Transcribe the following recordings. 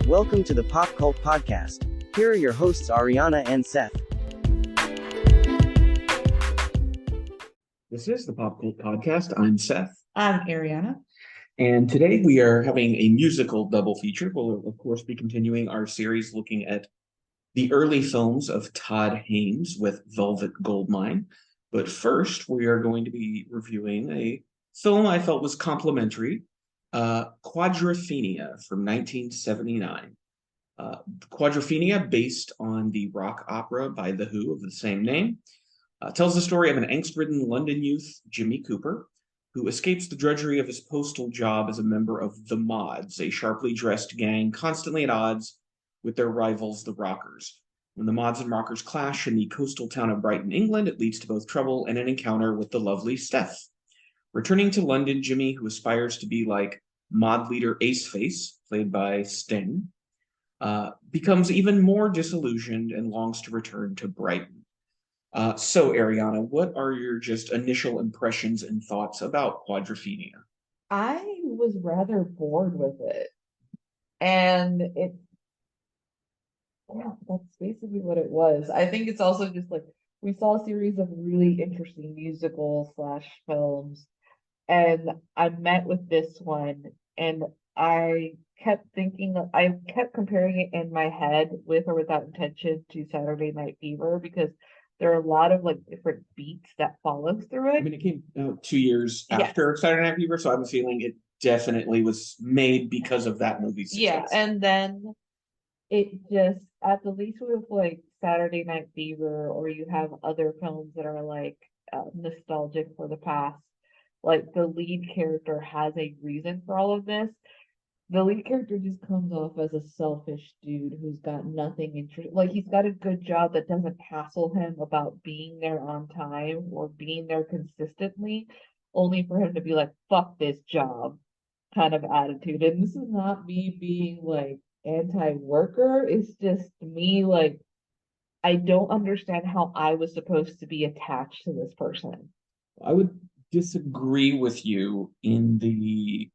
Welcome to the Pop Cult Podcast. Here are your hosts, Ariana and Seth. This is the Pop Cult Podcast. I'm Seth. I'm Ariana. And today we are having a musical double feature. We'll, of course, be continuing our series looking at the early films of Todd Haynes with Velvet Goldmine. But first, we are going to be reviewing a film I felt was complimentary, Quadrophenia from 1979. Quadrophenia, based on the rock opera by The Who of the same name, tells the story of an angst-ridden London youth, Jimmy Cooper, who escapes the drudgery of his postal job as a member of the Mods, a sharply dressed gang constantly at odds with their rivals, the Rockers. When the Mods and Rockers clash in the coastal town of Brighton, England, it leads to both trouble and an encounter with the lovely Steph. Returning to London, Jimmy, who aspires to be like Mod leader Aceface, played by Sting, becomes even more disillusioned and longs to return to Brighton. So, Ariana, what are your just initial impressions and thoughts about Quadrophenia? I was rather bored with it. And that's basically what it was. I think it's also just like we saw a series of really interesting musicals / films, and I met with this one, and I kept comparing it in my head with or without intention to Saturday Night Fever because there are a lot of like different beats that follow through it. I mean, it came out 2 years after Saturday Night Fever, so I have a feeling it definitely was made because of that movie's success. Yeah, and then it just, at the least with like Saturday Night Fever, or you have other films that are like nostalgic for the past, like the lead character has a reason for all of this. The lead character just comes off as a selfish dude who's got nothing interesting. Like he's got a good job that doesn't hassle him about being there on time or being there consistently, only for him to be like, fuck this job kind of attitude. And this is not me being like anti-worker. It's just me like, I don't understand how I was supposed to be attached to this person. I would disagree with you in the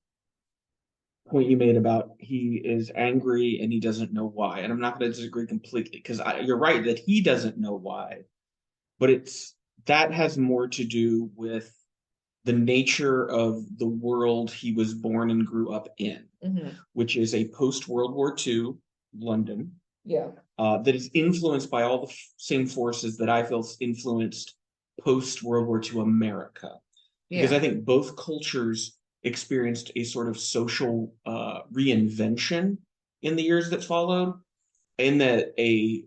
point you made about he is angry and he doesn't know why. And I'm not going to disagree completely because you're right that he doesn't know why, but that has more to do with the nature of the world he was born and grew up in, which is a post-World War II London. Yeah. That is influenced by all the same forces that I feel influenced post-World War II America. Because I think both cultures experienced a sort of social reinvention in the years that followed, in that a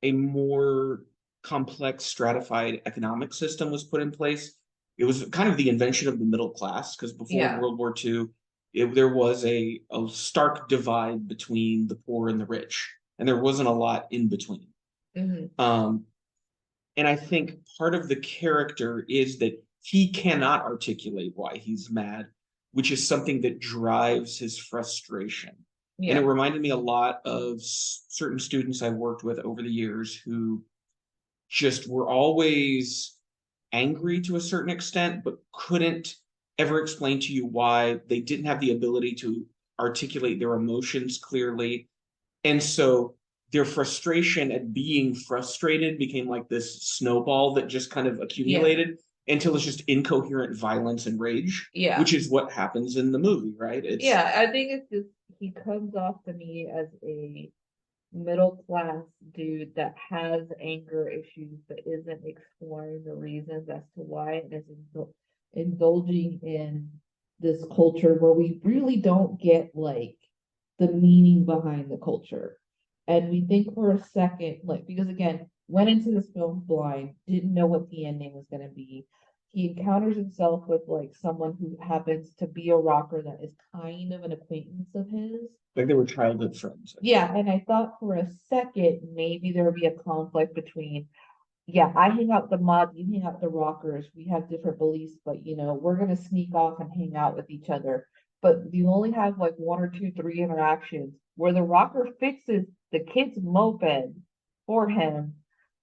more complex stratified economic system was put in place. It was kind of the invention of the middle class, because before World War II, there was a stark divide between the poor and the rich, and there wasn't a lot in between. And I think part of the character is that he cannot articulate why he's mad, which is something that drives his frustration. And it reminded me a lot of certain students I've worked with over the years who just were always angry to a certain extent, but couldn't ever explain to you why. They didn't have the ability to articulate their emotions clearly. And so their frustration at being frustrated became like this snowball that just kind of accumulated until it's just incoherent violence and rage, which is what happens in the movie, right? I think it's just, he comes off to me as a middle class dude that has anger issues but isn't exploring the reasons as to why, and is indulging in this culture where we really don't get like the meaning behind the culture. And we think for a second, like, because again, went into this film blind, didn't know what the ending was going to be. He encounters himself with like someone who happens to be a rocker that is kind of an acquaintance of his. Like they were childhood friends. Yeah, and I thought for a second maybe there would be a conflict between, I hang out with the Mods, you hang out with the rockers, we have different beliefs, but we're gonna sneak off and hang out with each other. But you only have like 1 or 2, 3 interactions where the rocker fixes the kid's moped for him,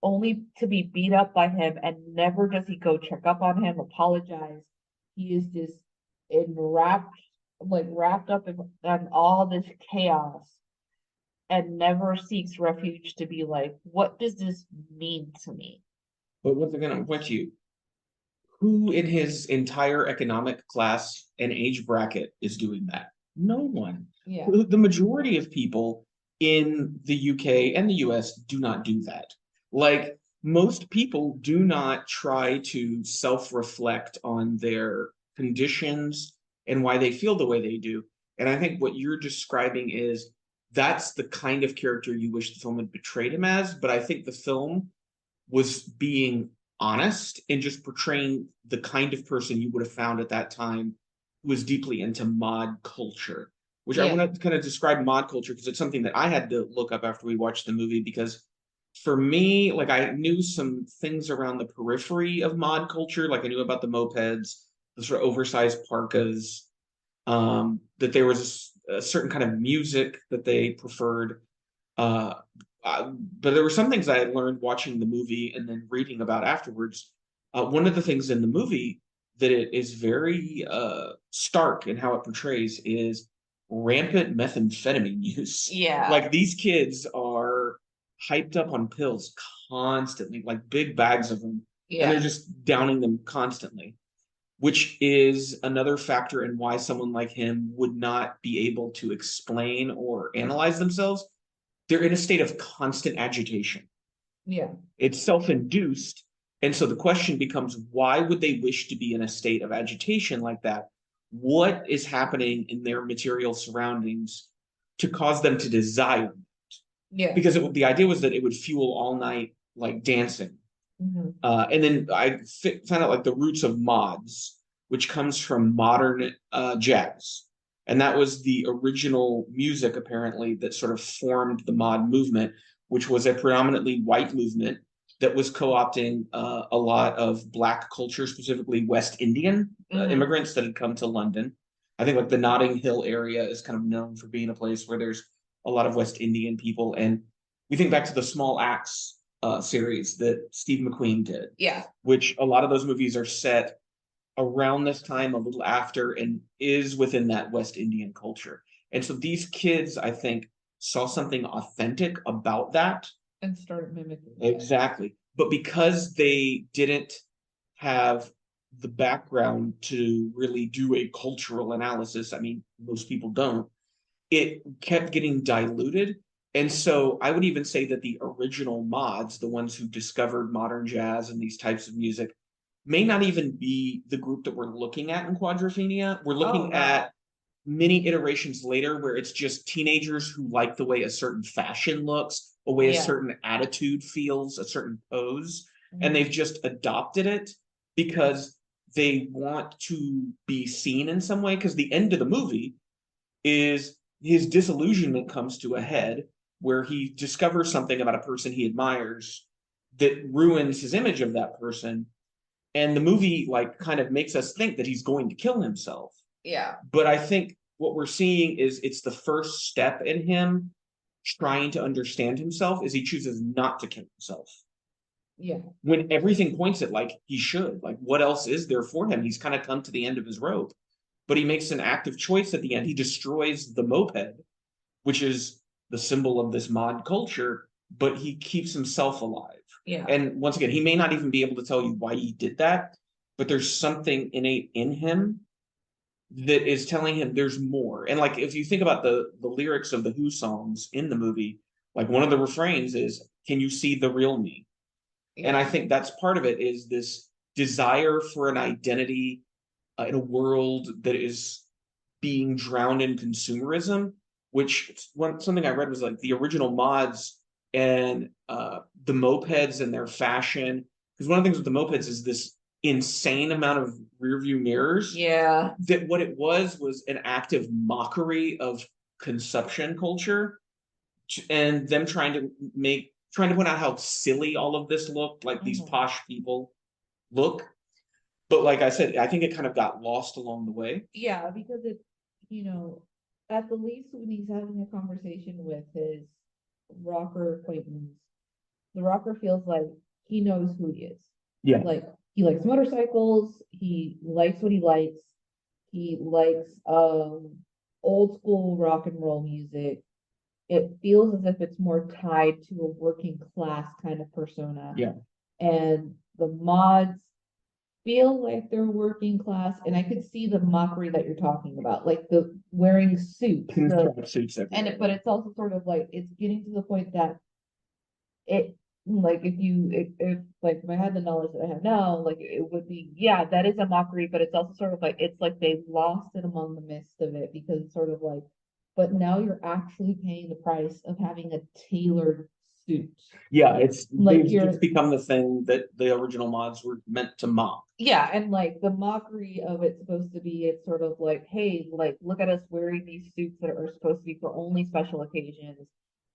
only to be beat up by him, and never does he go check up on him, apologize. He is just enraptured like wrapped up in all this chaos and never seeks refuge to be like, what does this mean to me? But once again, I'm with you. Who in his entire economic class and age bracket is doing that? No one. Yeah. The majority of people in the UK and the US do not do that. Like, most people do not try to self-reflect on their conditions and why they feel the way they do. And I think what you're describing is that's the kind of character you wish the film had portrayed him as. But I think the film was being honest and just portraying the kind of person you would have found at that time who was deeply into mod culture, which I Yeah. want to kind of describe mod culture because it's something that I had to look up after we watched the movie. Because for me, like, I knew some things around the periphery of mod culture. Like, I knew about the mopeds, the sort of oversized parkas, that there was a certain kind of music that they preferred. Uh, but there were some things I had learned watching the movie and then reading about afterwards. One of the things in the movie that it is very stark in how it portrays is rampant methamphetamine use. Yeah. Like, these kids are hyped up on pills constantly, like big bags of them, and they're just downing them constantly, which is another factor in why someone like him would not be able to explain or analyze themselves. They're in a state of constant agitation. Yeah. It's self-induced. And so the question becomes, why would they wish to be in a state of agitation like that? What is happening in their material surroundings to cause them to desire? Yeah. Because the idea was that it would fuel all night, like, dancing. Mhm. And then I found out, like, the roots of mods, which comes from modern jazz. And that was the original music, apparently, that sort of formed the mod movement, which was a predominantly white movement that was co-opting a lot of Black culture, specifically West Indian Mhm. immigrants that had come to London. I think, like, the Notting Hill area is kind of known for being a place where there's a lot of West Indian people. And we think back to the Small Axe series that Steve McQueen did, Yeah. which a lot of those movies are set around this time, a little after, and is within that West Indian culture. And so these kids, I think, saw something authentic about that. And start mimicking it. Exactly. But because they didn't have the background to really do a cultural analysis, I mean, most people don't, it kept getting diluted. And so I would even say that the original mods, the ones who discovered modern jazz and these types of music, may not even be the group that we're looking at in Quadrophenia. We're looking at many iterations later where it's just teenagers who like the way a certain fashion looks, a way a certain attitude feels, a certain pose, and they've just adopted it because they want to be seen in some way. Because the end of the movie is his disillusionment comes to a head where he discovers something about a person he admires that ruins his image of that person. And the movie, like, kind of makes us think that he's going to kill himself. Yeah. But I think what we're seeing is it's the first step in him trying to understand himself is he chooses not to kill himself. Yeah. When everything points at, like, he should. Like, what else is there for him? He's kind of come to the end of his rope. But he makes an active choice at the end. He destroys the moped, which is the symbol of this mod culture, but he keeps himself alive. Yeah. And once again, he may not even be able to tell you why he did that, but there's something innate in him that is telling him there's more. And, like, if you think about the lyrics of the Who songs in the movie, like, one of the refrains is, "Can you see the real me?" And I think that's part of it, is this desire for an identity in a world that is being drowned in consumerism, which something I read was, like, the original mods and the mopeds and their fashion. Because one of the things with the mopeds is this insane amount of rear view mirrors. Yeah. That what it was an active mockery of consumption culture, and them trying to point out how silly all of this looked, like these posh people look. But like I said, I think it kind of got lost along the way. Yeah, because it, you know, at the least when he's having a conversation with his rocker acquaintance, the rocker feels like he knows who he is. Yeah. Like, he likes motorcycles, he likes what he likes, He likes old school rock and roll music. It feels as if it's more tied to a working class kind of persona. Yeah. And the mods feel like they're working class, and I could see the mockery that you're talking about, like the wearing suits, Pinstripe suits everywhere. but it's also sort of like it's getting to the point that it like if like if I had the knowledge that I have now, like it would be, yeah, that is a mockery, but it's also sort of like it's like they've lost it among the midst of it because it's sort of like, but now you're actually paying the price of having a tailored suit. Yeah, it's Like it's become the thing that the original mods were meant to mock. Yeah, and like the mockery of it's supposed to be, it's sort of like, hey, like look at us wearing these suits that are supposed to be for only special occasions.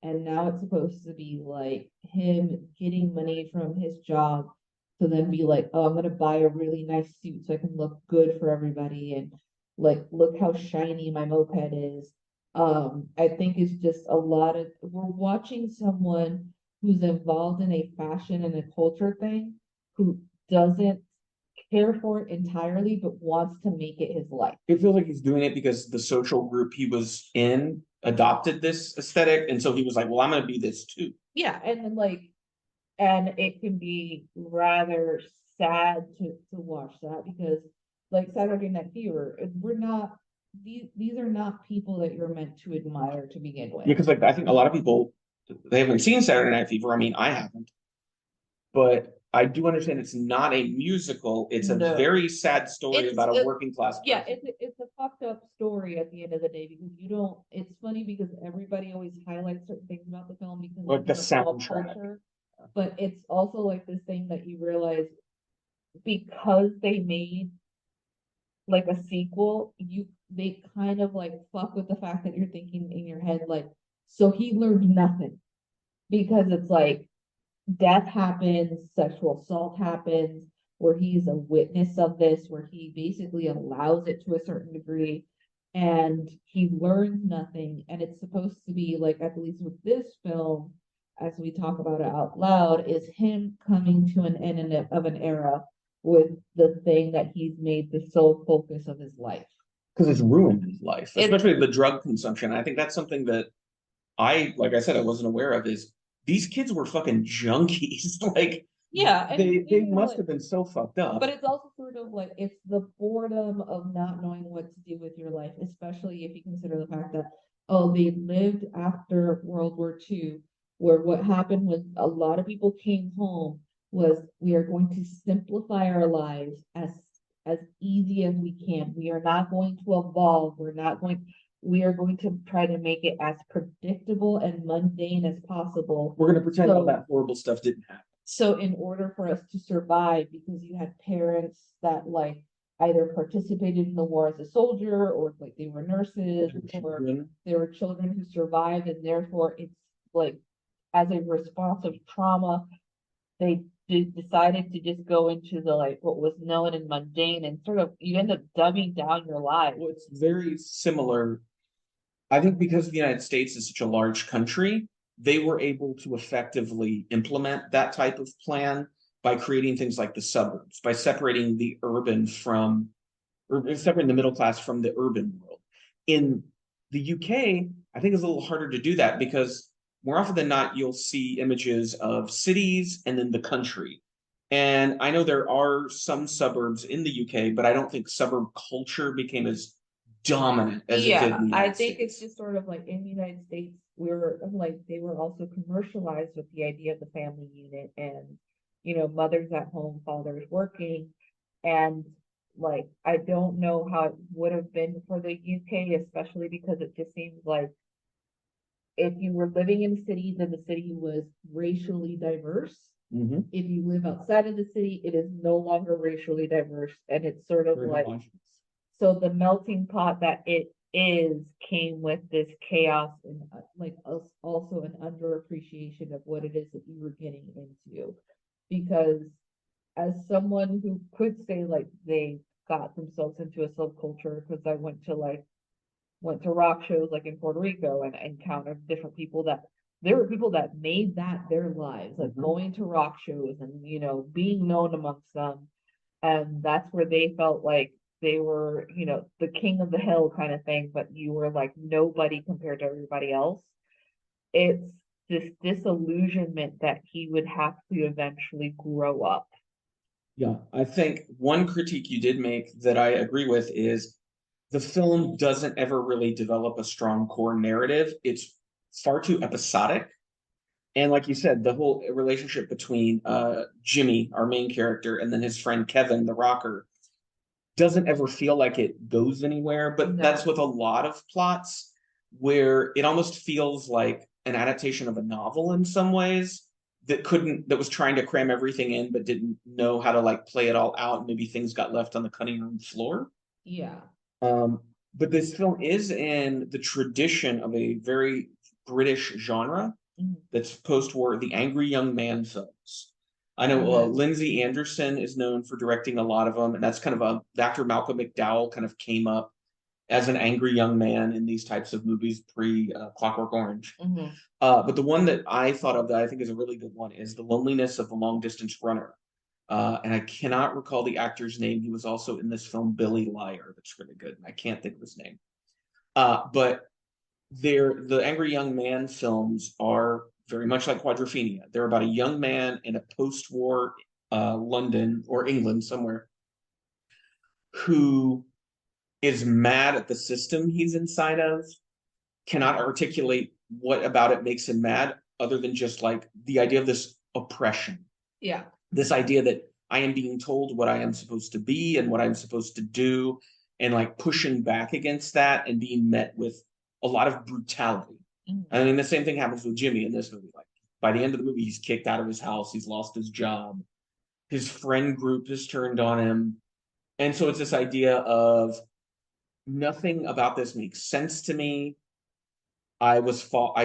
And now it's supposed to be like him getting money from his job to then be like, oh, I'm gonna buy a really nice suit so I can look good for everybody and like look how shiny my moped is. I think it's just a lot of we're watching someone who's involved in a fashion and a culture thing who doesn't care for it entirely, but wants to make it his life. It feels like he's doing it because the social group he was in adopted this aesthetic, and so he was like, "Well, I'm going to be this too." Yeah, and then like, and it can be rather sad to watch that because, like Saturday Night Fever, we're not these are not people that you're meant to admire to begin with. Yeah, because like I think a lot of people they haven't seen Saturday Night Fever. I mean, I haven't, but I do understand it's not a musical. It's a very sad story about a working class person. Yeah, it's a fucked up story at the end of the day because you don't. It's funny because everybody always highlights certain things about the film because Like the it's pop soundtrack. culture, but it's also like this thing that you realize because they made like a sequel, they kind of like fuck with the fact that you're thinking in your head like, so he learned nothing because it's like death happens, sexual assault happens, where he's a witness of this, where he basically allows it to a certain degree, and he learns nothing. And it's supposed to be like, at least with this film, as we talk about it out loud, is him coming to an end of an era with the thing that he's made the sole focus of his life. Because it's ruined his life, especially the drug consumption. I think that's something that like I said, I wasn't aware of is these kids were fucking junkies. Like, yeah, and they must have been so fucked up. But it's also sort of like it's the boredom of not knowing what to do with your life, especially if you consider the fact that oh, they lived after World War II, where what happened was a lot of people came home was we are going to simplify our lives as easy as we can. We are not going to evolve. We are going to try to make it as predictable and mundane as possible. We're going to pretend all that horrible stuff didn't happen. So in order for us to survive, because you had parents that like either participated in the war as a soldier or like they were nurses or they were children who survived, and therefore it's like as a response of trauma, they decided to just go into the like what was known and mundane and sort of you end up dumbing down your life. Well, it's very similar. I think because the United States is such a large country, they were able to effectively implement that type of plan by creating things like the suburbs, by separating the urban from, or separating the middle class from the urban world. In the UK, I think it's a little harder to do that because more often than not, you'll see images of cities and then the country. And I know there are some suburbs in the UK, but I don't think suburb culture became as dominant as it did in the United States. It's just sort of like in the United States, we were like they were also commercialized with the idea of the family unit and mothers at home, fathers working, and like I don't know how it would have been for the UK, especially because it just seems like if you were living in a city, then the city was racially diverse. Mm-hmm. If you live outside of the city, it is no longer racially diverse, and it's sort of like so the melting pot that it is came with this chaos and like also an underappreciation of what it is that you were getting into. Because as someone who could say like they got themselves into a subculture, because I went to rock shows like in Puerto Rico and encountered different people that there were people that made that their lives, like going to rock shows and being known amongst them. And that's where they felt like they were, the king of the hill kind of thing, but you were like nobody compared to everybody else. It's this disillusionment that he would have to eventually grow up. Yeah, I think one critique you did make that I agree with is the film doesn't ever really develop a strong core narrative. It's far too episodic. And like you said, the whole relationship between Jimmy, our main character, and then his friend Kevin, the rocker, doesn't ever feel like it goes anywhere. But No. that's with a lot of plots where it almost feels like an adaptation of a novel in some ways that was trying to cram everything in but didn't know how to like play it all out. Maybe things got left on the cutting room floor. Yeah. But this film is in the tradition of a very British genre that's post-war, the angry young man films. I know Lindsay Anderson is known for directing a lot of them, and that's kind of actor Malcolm McDowell kind of came up as an angry young man in these types of movies pre Clockwork Orange. But the one that I thought of that I think is a really good one is The Loneliness of the Long Distance Runner. And I cannot recall the actor's name. He was also in this film Billy Liar. That's really good. I can't think of his name. But the Angry Young Man films are very much like Quadrophenia. They're about a young man in a post-war London or England somewhere who is mad at the system he's inside of, cannot articulate what about it makes him mad other than just like the idea of this oppression. Yeah. This idea that I am being told what I am supposed to be and what I'm supposed to do, and like pushing back against that and being met with a lot of brutality. I mean, the same thing happens with Jimmy in this movie. Like by the end of the movie, he's kicked out of his house, he's lost his job, his friend group has turned on him. And so it's this idea of nothing about this makes sense to me. I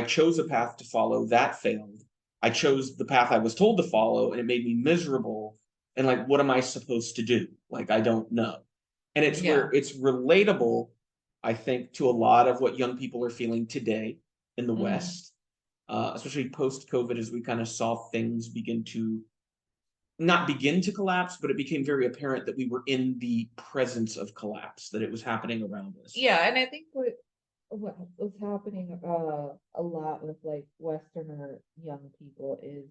chose a path to follow that failed. I chose the path I was told to follow, and it made me miserable. And like, what am I supposed to do? Like, I don't know. And it's where it's relatable, I think, to a lot of what young people are feeling today in the West, especially post-COVID, as we kind of saw things begin to not begin to collapse, but it became very apparent that we were in the presence of collapse, that it was happening around us. Yeah, and I think what's happening a lot with like Westerner young people is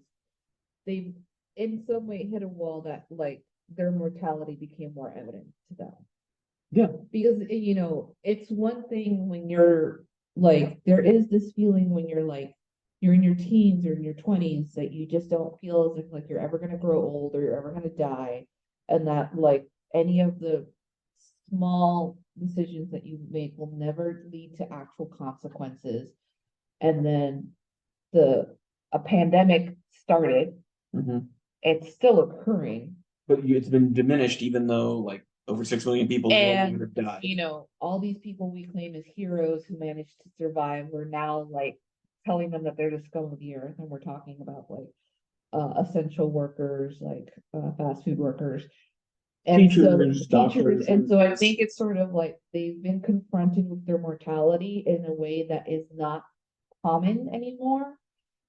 they in some way hit a wall that like their mortality became more evident to them. Yeah. Because it's one thing when you're like there is this feeling when you're like you're in your teens or in your 20s that you just don't feel as if like you're ever going to grow old or you're ever going to die, and that like any of the small decisions that you make will never lead to actual consequences. And then a pandemic started. It's still occurring, but it's been diminished, even though like over 6 million people have died. All these people we claim as heroes who managed to survive, we're now like telling them that they're the scum of the earth, and we're talking about like essential workers, like fast food workers, and teachers, doctors. And so I think it's sort of like they've been confronted with their mortality in a way that is not common anymore,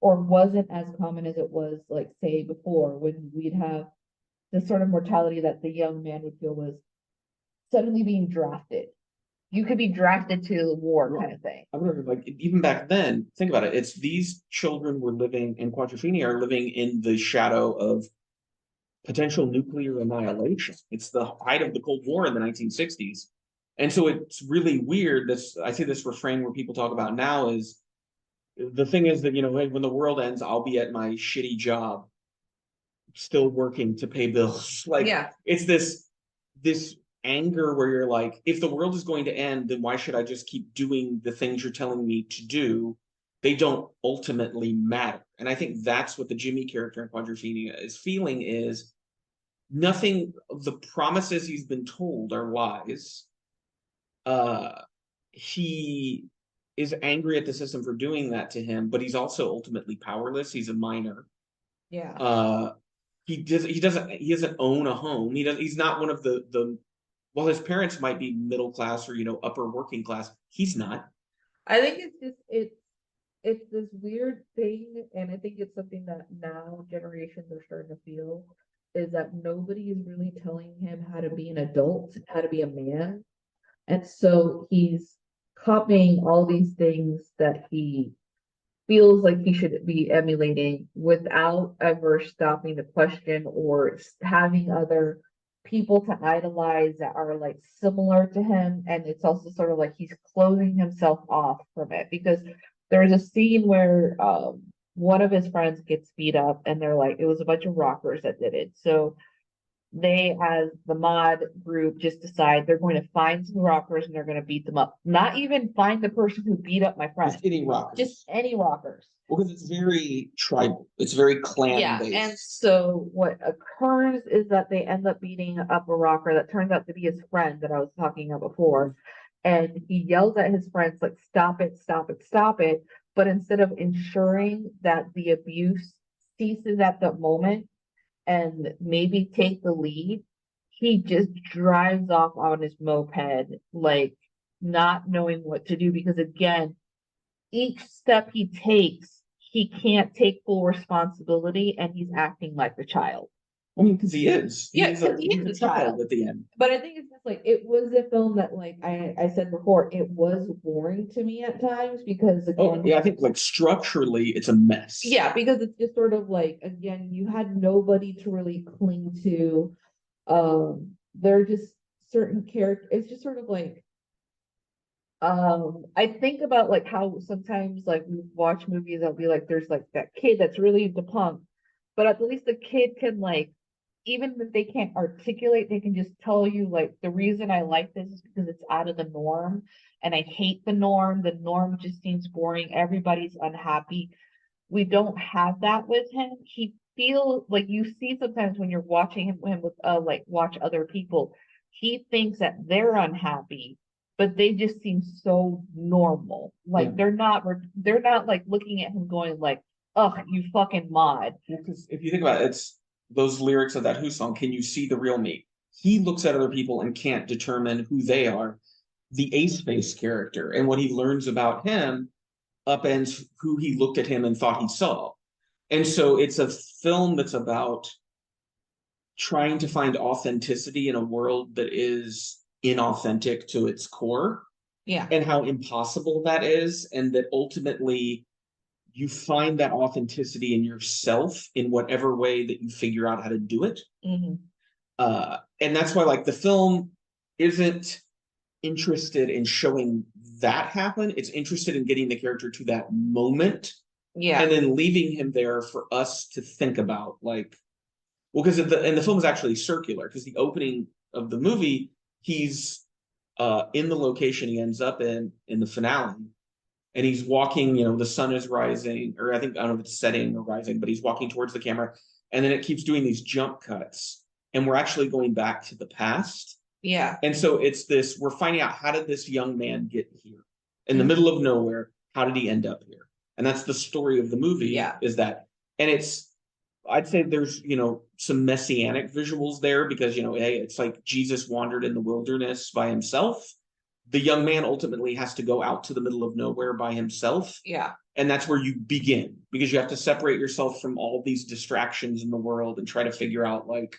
or wasn't as common as it was, like, say, before, when we'd have the sort of mortality that the young man would feel was suddenly being drafted. You could be drafted to the war kind of thing. I remember, like, even back then, think about it. It's these children were living in Quadrophenia are living in the shadow of potential nuclear annihilation. It's the height of the Cold War in the 1960s. And so it's really weird. I see this refrain where people talk about now is the thing is that, when the world ends, I'll be at my shitty job, still working to pay bills. Like, it's this anger where you're like, if the world is going to end, then why should I just keep doing the things you're telling me to do? They don't ultimately matter. And I think that's what the Jimmy character in Quadrophenia is feeling is nothing, the promises he's been told are lies. He is angry at the system for doing that to him, but he's also ultimately powerless. He's a minor. He doesn't own a home. He's not one of the while his parents might be middle class or upper working class, he's not. I think it's this weird thing, and I think it's something that now generations are starting to feel, is that nobody is really telling him how to be an adult, how to be a man. And so he's copying all these things that he feels like he should be emulating without ever stopping to question or having other people to idolize that are like similar to him. And it's also sort of like he's closing himself off from it because there's a scene where one of his friends gets beat up and they're like, it was a bunch of rockers that did it. So they, as the mod group, just decide they're going to find some rockers and they're going to beat them up. Not even find the person who beat up my friend. Just any rockers. Just any rockers. Well, because it's very tribal. It's very clan based. And so what occurs is that they end up beating up a rocker that turns out to be his friend that I was talking about before. And he yells at his friends like, stop it, stop it, stop it. But instead of ensuring that the abuse ceases at that moment, and maybe take the lead, he just drives off on his moped, like not knowing what to do because again, each step he takes, he can't take full responsibility and he's acting like a child. I mean, because he is. Yeah, He's a child at the end. But I think it's just like it was a film that, like I said before, it was boring to me at times because again, I think like structurally it's a mess. Yeah, because it's just sort of like again, you had nobody to really cling to. There are just certain characters. It's just sort of like I think about like how sometimes like we watch movies that'll be like there's like that kid that's really the punk, but at least the kid can like even if they can't articulate, they can just tell you like the reason I like this is because it's out of the norm and I hate the norm. The norm just seems boring. Everybody's unhappy. We don't have that with him. He feels like you see sometimes when you're watching him with like watch other people, he thinks that they're unhappy, but they just seem so normal. Like they're not like looking at him going like, "Ugh, you fucking mod." Because if you think about it, it's those lyrics of that Who song, can you see the real me? He looks at other people and can't determine who they are. The ace-face character and what he learns about him upends who he looked at him and thought he saw. And so it's a film that's about trying to find authenticity in a world that is inauthentic to its core. Yeah. And how impossible that is. And that ultimately you find that authenticity in yourself in whatever way that you figure out how to do it. Mm-hmm. And that's why like the film isn't interested in showing that happen. It's interested in getting the character to that moment. Yeah. And then leaving him there for us to think about like, well, because the film is actually circular because the opening of the movie, he's in the location he ends up in the finale. And he's walking, the sun is rising, or I don't know if it's setting or rising, but he's walking towards the camera. And then it keeps doing these jump cuts. And we're actually going back to the past. Yeah. And so it's this, we're finding out how did this young man get here? In the middle of nowhere, how did he end up here? And that's the story of the movie, is that. And I'd say there's, some messianic visuals there because, hey, it's like Jesus wandered in the wilderness by himself. The young man ultimately has to go out to the middle of nowhere by himself. Yeah. And that's where you begin because you have to separate yourself from all these distractions in the world and try to figure out, like,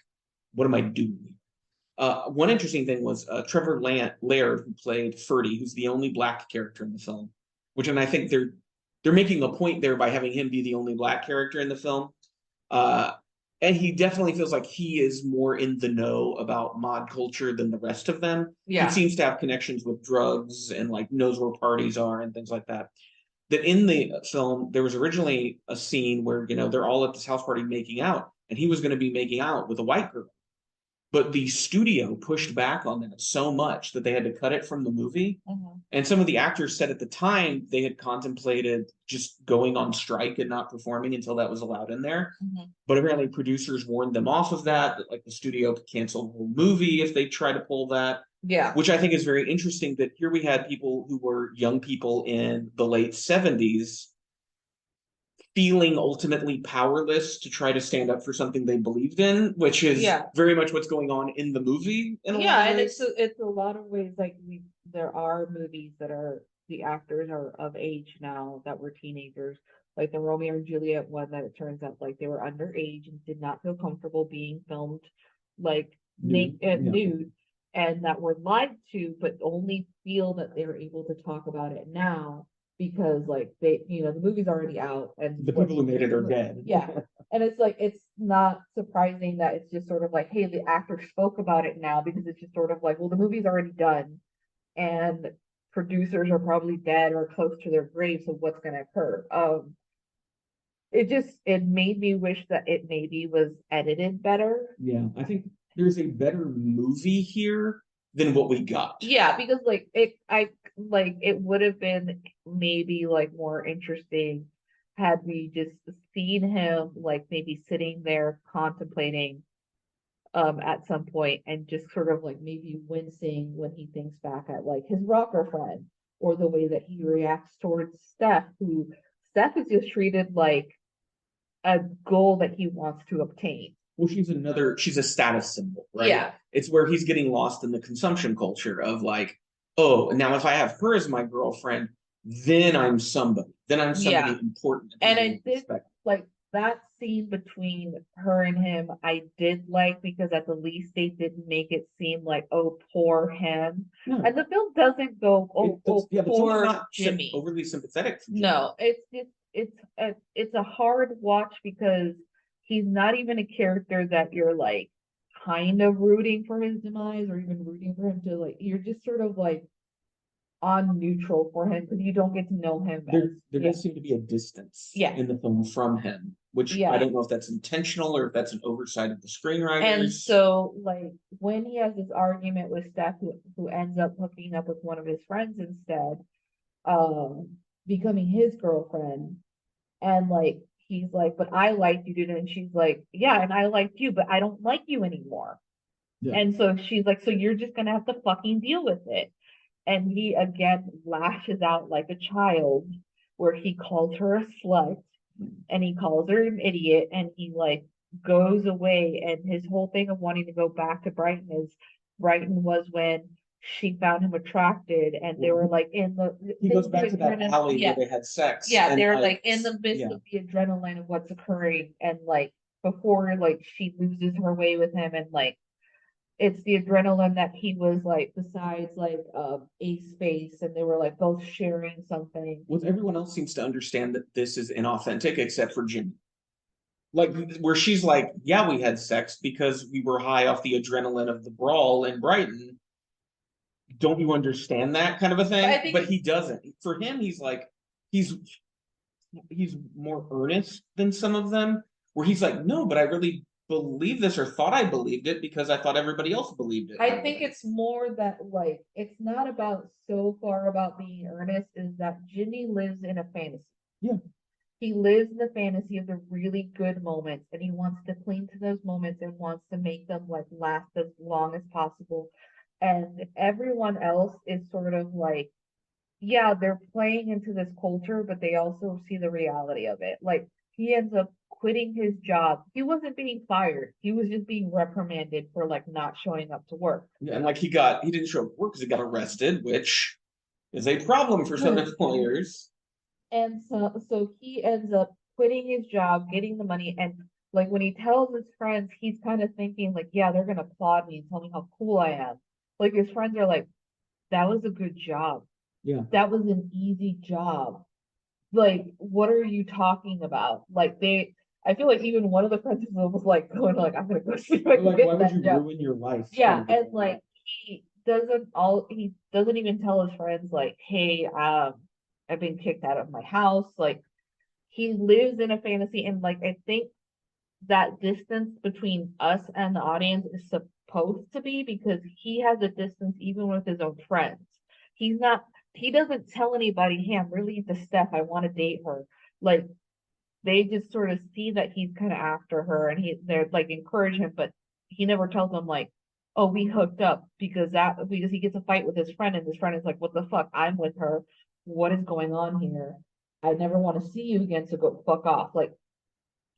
what am I doing? One interesting thing was Trevor Laird, who played Ferdy, who's the only Black character in the film, and I think they're making a point there by having him be the only Black character in the film. And he definitely feels like he is more in the know about mod culture than the rest of them. Yeah. He seems to have connections with drugs and like knows where parties are and things like that. That in the film, there was originally a scene where, they're all at this house party making out, and he was going to be making out with a white girl. But the studio pushed back on that so much that they had to cut it from the movie. Mm-hmm. And some of the actors said at the time they had contemplated just going on strike and not performing until that was allowed in there. Mm-hmm. But apparently producers warned them off of that like the studio could cancel the whole movie if they try to pull that. Yeah. Which I think is very interesting that here we had people who were young people in the late 70s feeling ultimately powerless to try to stand up for something they believed in, which is very much what's going on in the movie. And it's a lot of ways like there are movies that are the actors are of age now that were teenagers like the Romeo and Juliet one, that it turns out like they were underage and did not feel comfortable being filmed like nude, and that were lied to, but only feel that they were able to talk about it now because like they, the movie's already out and The people who made it are dead. Yeah. And it's like, it's not surprising that it's just sort of like, hey, the actor spoke about it now, because it's just sort of like, well, the movie's already done and producers are probably dead or close to their grave, so what's going to occur? It made me wish that it maybe was edited better. Yeah, I think there's a better movie here than what we got. Yeah, because it would have been maybe like more interesting had we just seen him like maybe sitting there contemplating at some point and just sort of like maybe wincing when he thinks back at like his rocker friend, or the way that he reacts towards Steph, who Steph is just treated like a goal that he wants to obtain. Well, she's a status symbol, right? Yeah. It's where he's getting lost in the consumption culture of like, oh, now if I have her as my girlfriend, then I'm somebody. Then I'm somebody important. And I did like that scene between her and him, I did like, because at the least they didn't make it seem like, oh, poor him. No. And the film doesn't go, poor not Jimmy. Overly sympathetic. No, it's just it's a hard watch, because he's not even a character that you're like kind of rooting for his demise, or even rooting for him to like, you're just sort of like on neutral for him, because you don't get to know him. There does seem to be a distance in the film from him, which I don't know if that's intentional or if that's an oversight of the screenwriters. And so like when he has this argument with Steph, who ends up hooking up with one of his friends instead, becoming his girlfriend, and like he's like, but I liked you, dude, and she's like, yeah, and I liked you, but I don't like you anymore. And so she's like, so you're just gonna have to fucking deal with it. And he again lashes out like a child, where he calls her a slut and he calls her an idiot, and he like goes away. And his whole thing of wanting to go back to Brighton is, Brighton was when she found him attracted, and they were like he goes back to that alley where they had sex. Yeah, they're like in the midst of the adrenaline of what's occurring, and like before like she loses her way with him, and like it's the adrenaline that he was like, besides like Ace Space, and they were like both sharing something. Well, everyone else seems to understand that this is inauthentic except for Jimmy. Like where she's like, yeah, we had sex because we were high off the adrenaline of the brawl in Brighton. Don't you understand that kind of a thing? But he doesn't. For him, he's like, he's more earnest than some of them, where he's like, no, but I really believe this, or thought I believed it because I thought everybody else believed it. I think it's more that like, it's not about so far about being earnest, is that Jimmy lives in a fantasy. Yeah. He lives in the fantasy of the really good moments, and he wants to cling to those moments and wants to make them like last as long as possible. And everyone else is sort of like, yeah, they're playing into this culture, but they also see the reality of it. Like he ends up quitting his job. He wasn't being fired. He was just being reprimanded for like not showing up to work. Yeah, and like he didn't show up to work because he got arrested, which is a problem for some employers. And so he ends up quitting his job, getting the money, and like when he tells his friends, he's kind of thinking like, yeah, they're gonna applaud me and tell me how cool I am. Like his friends are like, that was a good job. Yeah. That was an easy job. Like, what are you talking about? Like I feel like even one of the friends is almost like going like, I'm gonna go see if I can get why that would you job. ruin your life? Yeah, and like he doesn't even tell his friends like, hey, I've been kicked out of my house. Like he lives in a fantasy, and like I think that distance between us and the audience is supposed to be, because he has a distance even with his own friends. He doesn't tell anybody, hey, I'm really into Steph, I want to date her. Like they just sort of see that he's kind of after her, and they're like encourage him, but he never tells them like, oh, we hooked up because he gets a fight with his friend, and his friend is like, what the fuck? I'm with her. What is going on here? I never want to see you again, so go fuck off. Like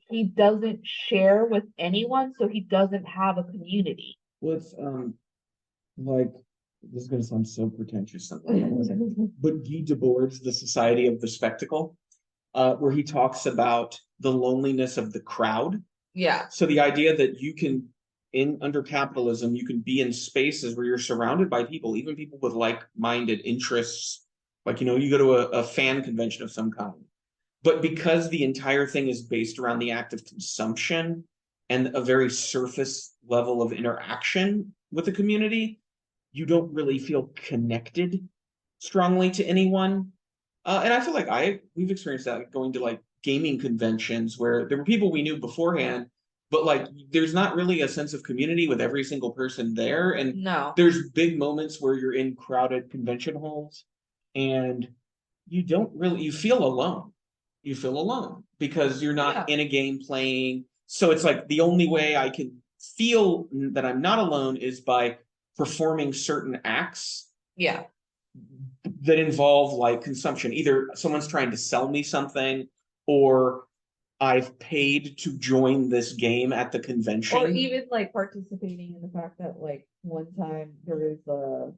he doesn't share with anyone, so he doesn't have a community. Well, it's like, this is going to sound so pretentious, but Guy Debord's The Society of the Spectacle. where he talks about the loneliness of the crowd. Yeah. So the idea that you can, under capitalism, you can be in spaces where you're surrounded by people, even people with like-minded interests. Like, you go to a fan convention of some kind. But because the entire thing is based around the act of consumption and a very surface level of interaction with the community, you don't really feel connected strongly to anyone. And I feel like we've experienced that going to like gaming conventions where there were people we knew beforehand, but like there's not really a sense of community with every single person there. And No. there's big moments where you're in crowded convention halls and you feel alone. You feel alone because you're not in a game playing. So it's like the only way I can feel that I'm not alone is by performing certain acts Yeah. that involve like consumption. Either someone's trying to sell me something or I've paid to join this game at the convention. Or even like participating in the fact that like one time there was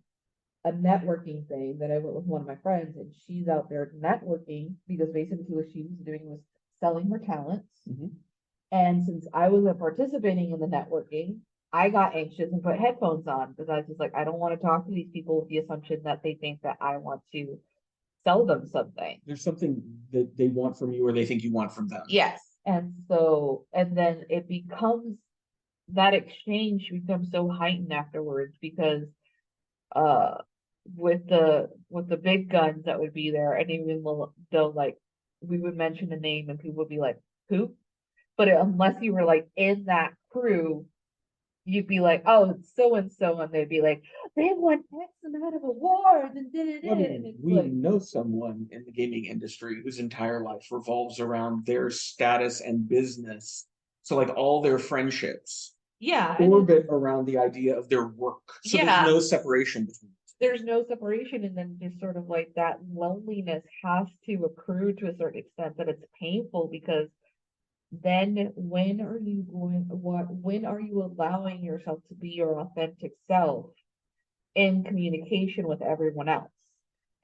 a networking thing that I went with one of my friends, and she's out there networking because basically what she was doing was selling her talents. Mm-hmm. And since I wasn't participating in the networking, I got anxious and put headphones on because I was just like, I don't want to talk to these people with the assumption that they think that I want to sell them something. There's something that they want from you or they think you want from them. Yes. And so, and then it becomes, that exchange becomes so heightened afterwards because with the big guns that would be there, and even though like we would mention a name and people would be like, who? But unless you were like in that crew, you'd be like, oh, it's so and so, and they'd be like, they won X amount of awards and did it. Well, we know someone in the gaming industry whose entire life revolves around their status and business. So like all their friendships orbit around the idea of their work. So there's no separation between them. There's no separation, and then just sort of like that loneliness has to accrue to a certain extent that it's painful because then when are you allowing yourself to be your authentic self in communication with everyone else?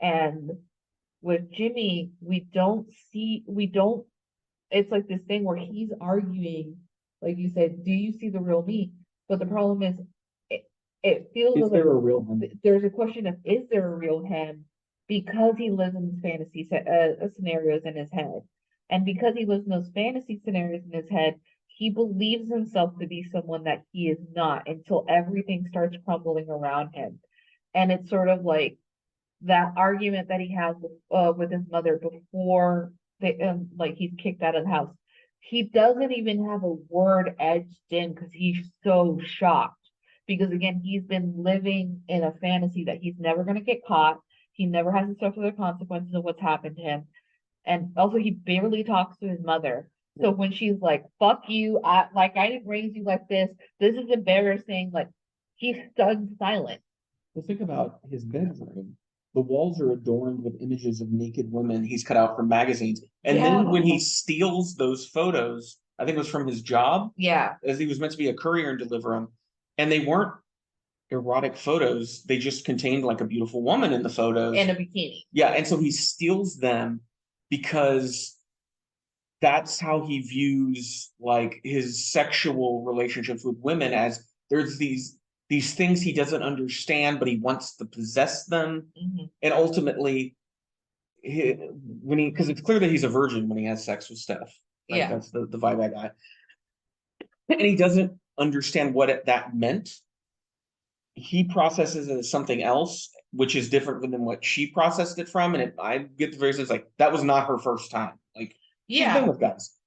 And with Jimmy, it's like this thing where he's arguing, like you said, do you see the real me? But the problem is it feels like there a real him? There's a question of is there a real him because he lives in these fantasy scenarios in his head. And because he lives in those fantasy scenarios in his head, he believes himself to be someone that he is not until everything starts crumbling around him. And it's sort of like that argument that he has with his mother before like he's kicked out of the house. He doesn't even have a word edged in because he's so shocked. Because again, he's been living in a fantasy that he's never going to get caught. He never has to suffer the consequences of what's happened to him. And also he barely talks to his mother. So when she's like, fuck you, I didn't raise you like this is embarrassing, like he's stunned silent. Well, think about his bedroom. The walls are adorned with images of naked women he's cut out from magazines. And then when he steals those photos, I think it was from his job. Yeah. As he was meant to be a courier and deliver them. And they weren't erotic photos. They just contained like a beautiful woman in the photos. In a bikini. Yeah. And so he steals them because that's how he views like his sexual relationships with women, as there's these things he doesn't understand, but he wants to possess them. Mm-hmm. And ultimately, because it's clear that he's a virgin when he has sex with Steph. Right? Yeah. That's the vibe I got. And he doesn't understand what that meant. He processes it as something else, which is different than what she processed it from. And I get the very sense like that was not her first time. Like, she's been with guys.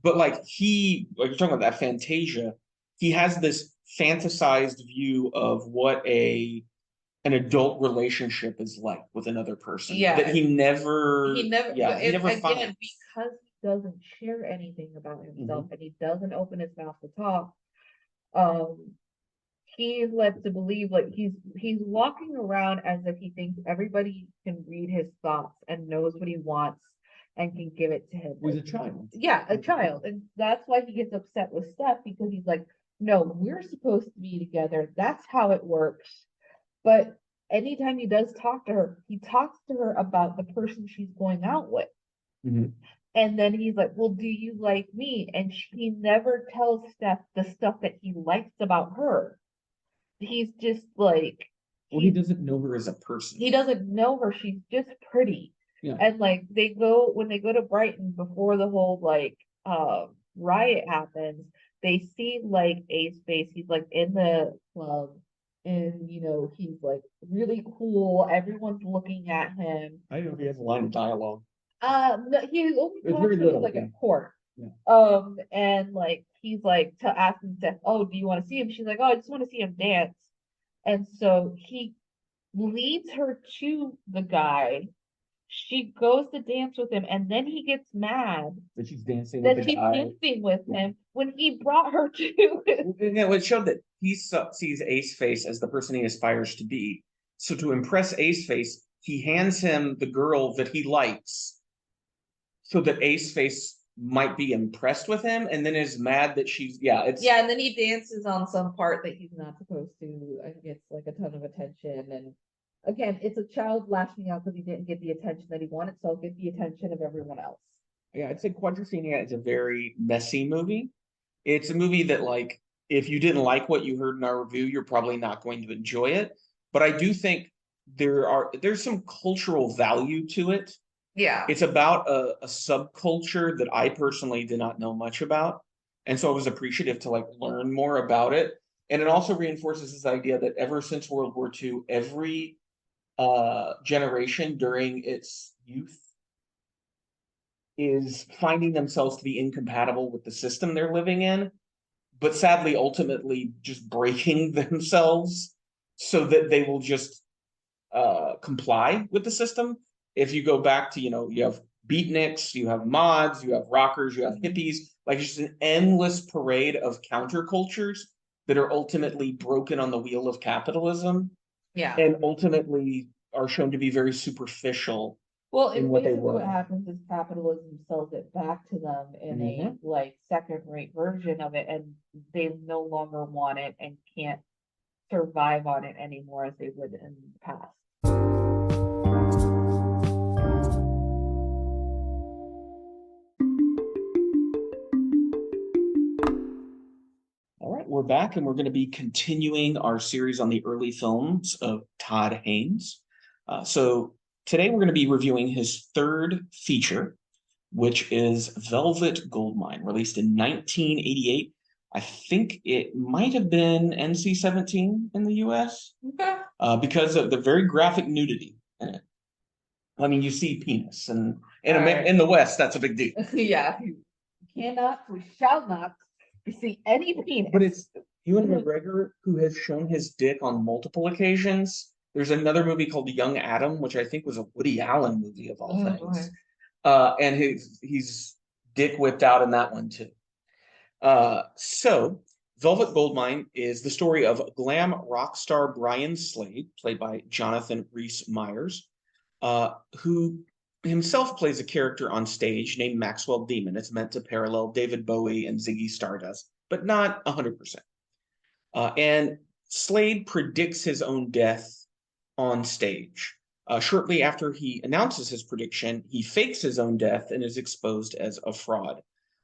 But like you're talking about that fantasia, he has this fantasized view of what an adult relationship is like with another person. Yeah. That he never finds. Because he doesn't share anything about himself, mm-hmm. and he doesn't open his mouth to talk. He's led to believe like he's walking around as if he thinks everybody can read his thoughts and knows what he wants and can give it to him. He's a child. Yeah, a child. And that's why he gets upset with Steph, because he's like, no, we're supposed to be together. That's how it works. But anytime he does talk to her, he talks to her about the person she's going out with. Mm-hmm. And then he's like, well, do you like me? And he never tells Steph the stuff that he likes about her. He's just like, Well, he doesn't know her as a person. he doesn't know her. She's just pretty. Yeah. And like when they go to Brighton before the whole like riot happens, they see like Ace face. He's like in the club and he's like really cool. Everyone's looking at him. I don't know if he has a line of dialogue. No, he only It's talks very to little, like yeah. at court. Yeah. And like he's like to asking Steph, oh, do you want to see him? She's like, oh, I just want to see him dance. And so he leads her to the guy. She goes to dance with him, and then he gets mad That she's dancing that with the she's guy. dancing with him when he brought her to it. It showed that he sees Ace Face as the person he aspires to be. So to impress Ace Face, he hands him the girl that he likes so that Ace Face might be impressed with him, and then is mad that she's and then he dances on some part that he's not supposed to and gets like a ton of attention. And again, it's a child lashing out because he didn't get the attention that he wanted, so I'll get the attention of everyone else. Yeah, I'd say Quadrophenia is a very messy movie. It's a movie that, like, if you didn't like what you heard in our review, you're probably not going to enjoy it. But I do think there's some cultural value to it. Yeah. It's about a subculture that I personally did not know much about. And so I was appreciative to like learn more about it. And it also reinforces this idea that ever since World War II, every generation during its youth is finding themselves to be incompatible with the system they're living in, but sadly, ultimately just breaking themselves so that they will just comply with the system. If you go back to, you have beatniks, you have mods, you have rockers, you have hippies, like just an endless parade of countercultures that are ultimately broken on the wheel of capitalism. Yeah. And ultimately are shown to be very superficial. Well, in what they basically were. what happens is capitalism sells it back to them in a like second-rate version of it, and they no longer want it and can't survive on it anymore as they would in the past. All right, we're back, and we're going to be continuing our series on the early films of Todd Haynes. So today we're going to be reviewing his third feature, which is Velvet Goldmine, released in 1988. I think it might have been NC-17 in the US because of the very graphic nudity in it. I mean, you see penis, and in the West, that's a big deal. Yeah, you cannot, we shall not see any penis. But it's Ewan McGregor who has shown his dick on multiple occasions. There's another movie called Young Adam, which I think was a Woody Allen movie of all things. And he's dick whipped out in that one too. So Velvet Goldmine is the story of glam rock star Brian Slade, played by Jonathan Rhys Meyers, who himself plays a character on stage named Maxwell Demon. It's meant to parallel David Bowie and Ziggy Stardust, but not 100%. And Slade predicts his own death on stage. Shortly after he announces his prediction, he fakes his own death and is exposed as a fraud.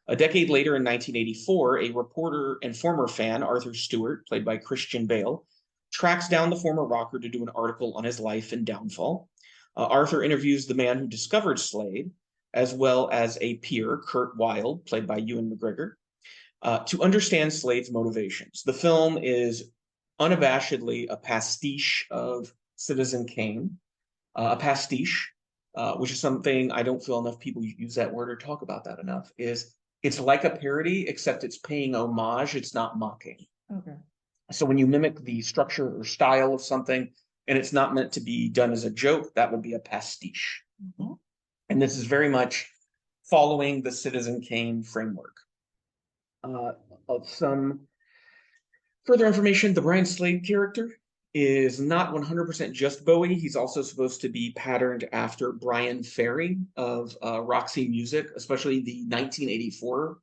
A decade later, in 1984, a reporter and former fan, Arthur Stewart, played by Christian Bale, tracks down the former rocker to do an article on his life and downfall. Arthur interviews the man who discovered Slade, as well as a peer, Kurt Wilde, played by Ewan McGregor, to understand Slade's motivations. The film is unabashedly a pastiche of Citizen Kane, a pastiche, which is something I don't feel enough people use that word or talk about that enough, is it's like a parody, except it's paying homage, it's not mocking. Okay. So when you mimic the structure or style of something, and it's not meant to be done as a joke, that would be a pastiche. Mm-hmm. And this is very much following the Citizen Kane framework. Of some further information, the Brian Slade character is not 100% just Bowie. He's also supposed to be patterned after Brian Ferry of Roxy Music, especially the 1984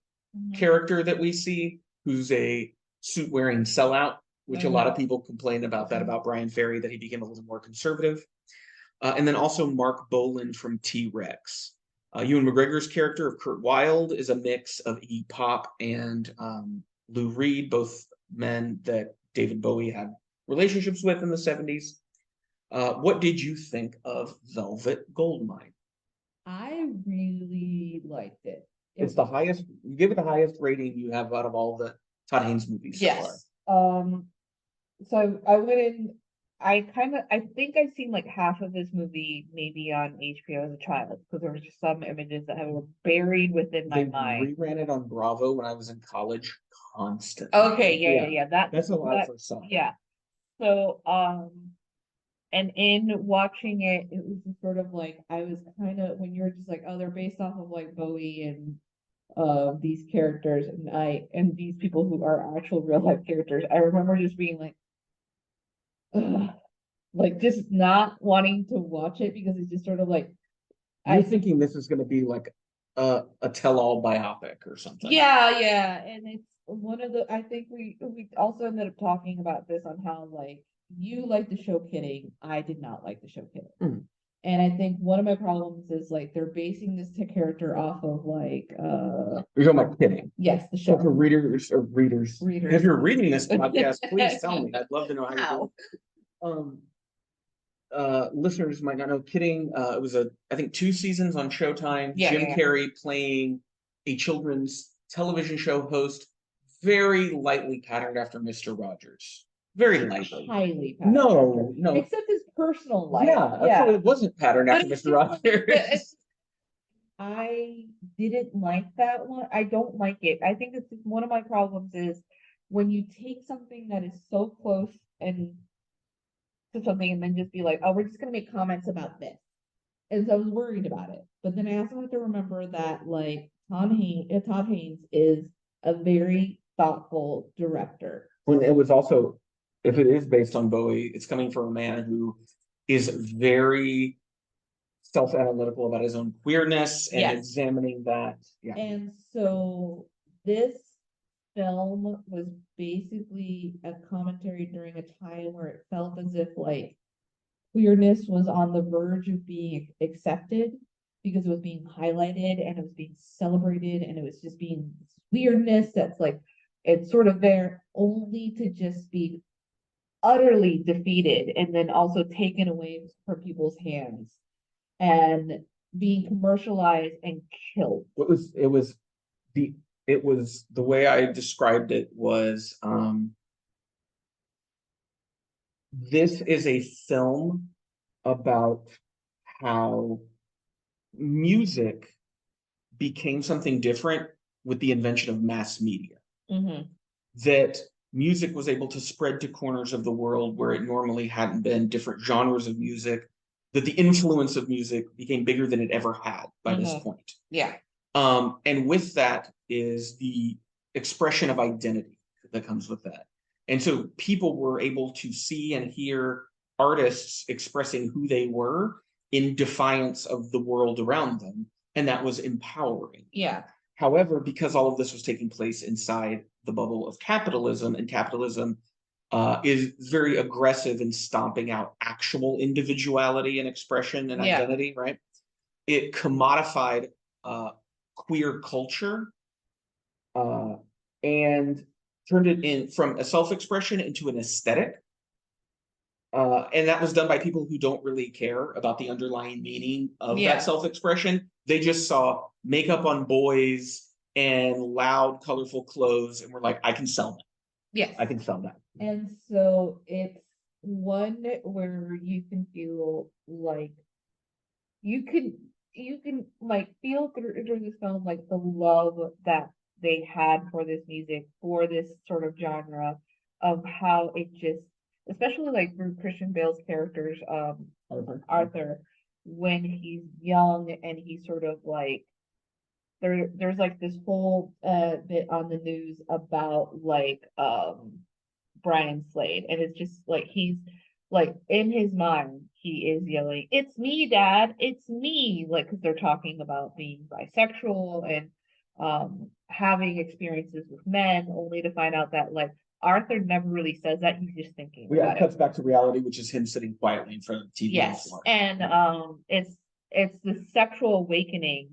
character that we see, who's a suit-wearing sellout, which a lot of people complain about that about Brian Ferry, that he became a little more conservative. And then also Mark Boland from T-Rex. Ewan McGregor's character of Kurt Wilde is a mix of Iggy Pop and Lou Reed, both men that David Bowie had relationships with in the 70s. What did you think of Velvet Goldmine? I really liked it. It's the highest, you give it the highest rating you have out of all the Todd Haynes movies so far. Yes. So I went in, I think I've seen like half of this movie maybe on HBO as a child, because there were just some images that were buried within my mind. They reran it on Bravo when I was in college constantly. Okay, yeah. That's a lot for some. Yeah. So, and in watching it, it was just sort of like, I was kind of, when you're just like, oh, they're based off of like Bowie and these characters, and these people who are actual real life characters, I remember just being like, ugh, like just not wanting to watch it, because it's just sort of like, You're thinking this is going to be like a tell-all biopic or something. Yeah, and it's one of the, I think we also ended up talking about this, on how like you like the show Kidding, I did not like the show Kidding. Mm. And I think one of my problems is like they're basing this character off of like You're talking about Kidding. Yes, the So show. for readers, if you're reading this podcast, please tell me. I'd love to know how you're doing. Listeners might not know Kidding. It was I think 2 seasons on Showtime. Jim Carrey playing a children's television show host, very lightly patterned after Mr. Rogers. Very lightly. Highly patterned. No. Except his personal life. Yeah. It wasn't patterned after Mr. Rogers. I didn't like that one. I don't like it. I think it's one of my problems is when you take something that is so close and to something and then just be like, oh, we're just gonna make comments about this. And so I was worried about it. But then I also have to remember that like Todd Haynes is a very thoughtful director. When it was also, if it is based on Bowie, it's coming from a man who is very self-analytical about his own queerness and examining that. Yeah. And so this film was basically a commentary during a time where it felt as if like queerness was on the verge of being accepted, because it was being highlighted and it was being celebrated, and it was just being weirdness that's like, it's sort of there only to just be utterly defeated and then also taken away from people's hands and being commercialized and killed. It was the way I described it was this is a film about how music became something different with the invention of mass media. Mm-hmm. That music was able to spread to corners of the world where it normally hadn't been, different genres of music, that the influence of music became bigger than it ever had by this point. Yeah. And with that is the expression of identity that comes with that. And so people were able to see and hear artists expressing who they were in defiance of the world around them. And that was empowering. Yeah. However, because all of this was taking place inside the bubble of capitalism, and capitalism is very aggressive in stomping out actual individuality and expression and identity, right? It commodified queer culture and turned it in from a self-expression into an aesthetic. And that was done by people who don't really care about the underlying meaning of that self-expression. They just saw makeup on boys and loud, colorful clothes, and were like, I can sell that. Yes. I can sell that. And so it's one where you can feel like you can like feel through this film like the love that they had for this music, for this sort of genre, of how it just, especially like through Christian Bale's characters, Arthur, when he's young and he's sort of like, there's like this whole bit on the news about like Brian Slade, and it's just like he's like in his mind he is yelling, "It's me, Dad, it's me!" Like, because they're talking about being bisexual and having experiences with men, only to find out that like Arthur never really says that, he's just thinking. Yeah, it cuts back to reality, which is him sitting quietly in front of the TV. Yes, and it's the sexual awakening